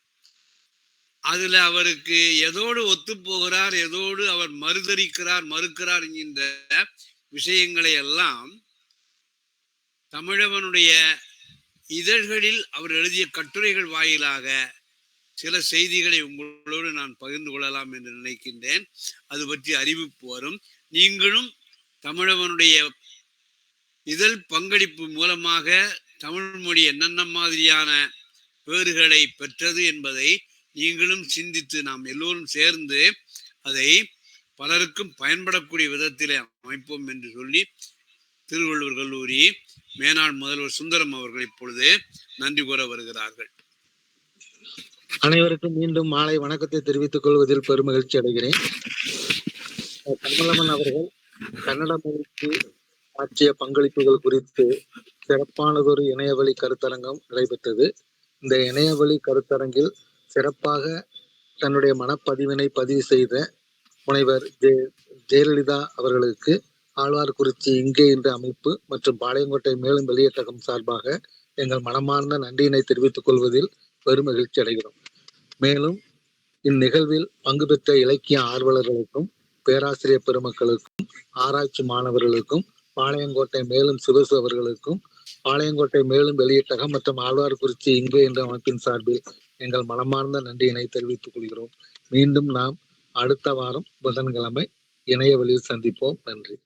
அதுல அவருக்கு எதோடு ஒத்து போகிறார், எதோடு அவர் மறுக்கிறார் என்கின்ற விஷயங்களை எல்லாம் தமிழவனுடைய இதழ்களில் அவர் எழுதிய கட்டுரைகள் வாயிலாக சில செய்திகளை உங்களோடு நான் பகிர்ந்து கொள்ளலாம் என்று நினைக்கின்றேன். அது பற்றி அறிவிப்பு வரும். நீங்களும் தமிழவனுடைய இதழ் பங்களிப்பு மூலமாக தமிழ் மொழி என்னென்ன மாதிரியான பேறுகளை பெற்றது என்பதை நீங்களும் சிந்தித்து நாம் எல்லோரும் சேர்ந்து அதை பலருக்கும் பயன்படக்கூடிய விதத்திலே அமைப்போம் என்று சொல்லி திருவள்ளுவர் கல்லூரி மேனாள் முதல்வர் சுந்தரம் அவர்கள் இப்பொழுது நன்றி கூற வருகிறார்கள். அனைவருக்கும் மீண்டும் மாலை வணக்கத்தை தெரிவித்துக் கொள்வதில் பெருமகிழ்ச்சி அடைகிறேன். கமலமன் அவர்கள் கன்னட மொழிக்கு ஆற்றிய பங்களிப்புகள் குறித்து சிறப்பானதொரு இணையவழி கருத்தரங்கம் நடைபெற்றது. இந்த இணையவழி கருத்தரங்கில் சிறப்பாக தன்னுடைய மனப்பதிவினை பதிவு செய்த முனைவர் ஜெயலலிதா அவர்களுக்கு ஆழ்வார்குறிச்சி இங்கே இந்த அமைப்பு மற்றும் பாளையங்கோட்டை மேலும் வெளியேற்றகம் சார்பாக எங்கள் மனமார்ந்த நன்றியினை தெரிவித்துக் கொள்வதில் பெருமகிழ்ச்சி அடைகிறோம். மேலும் இந்நிகழ்வில் பங்கு பெற்ற இலக்கிய ஆர்வலர்களுக்கும் பேராசிரியர் பெருமக்களுக்கும் ஆராய்ச்சி மாணவர்களுக்கும் பாளையங்கோட்டை மேலும் சிவசு அவர்களுக்கும் பாளையங்கோட்டை மேலும் வெளியீட்டகம் மற்றும் ஆழ்வார்குறிச்சி இங்கே என்ற அமைப்பின் சார்பில் எங்கள் மனமார்ந்த நன்றியினை தெரிவித்துக் கொள்கிறோம். மீண்டும் நாம் அடுத்த வாரம் புதன்கிழமை இணைய வழியில் சந்திப்போம். நன்றி.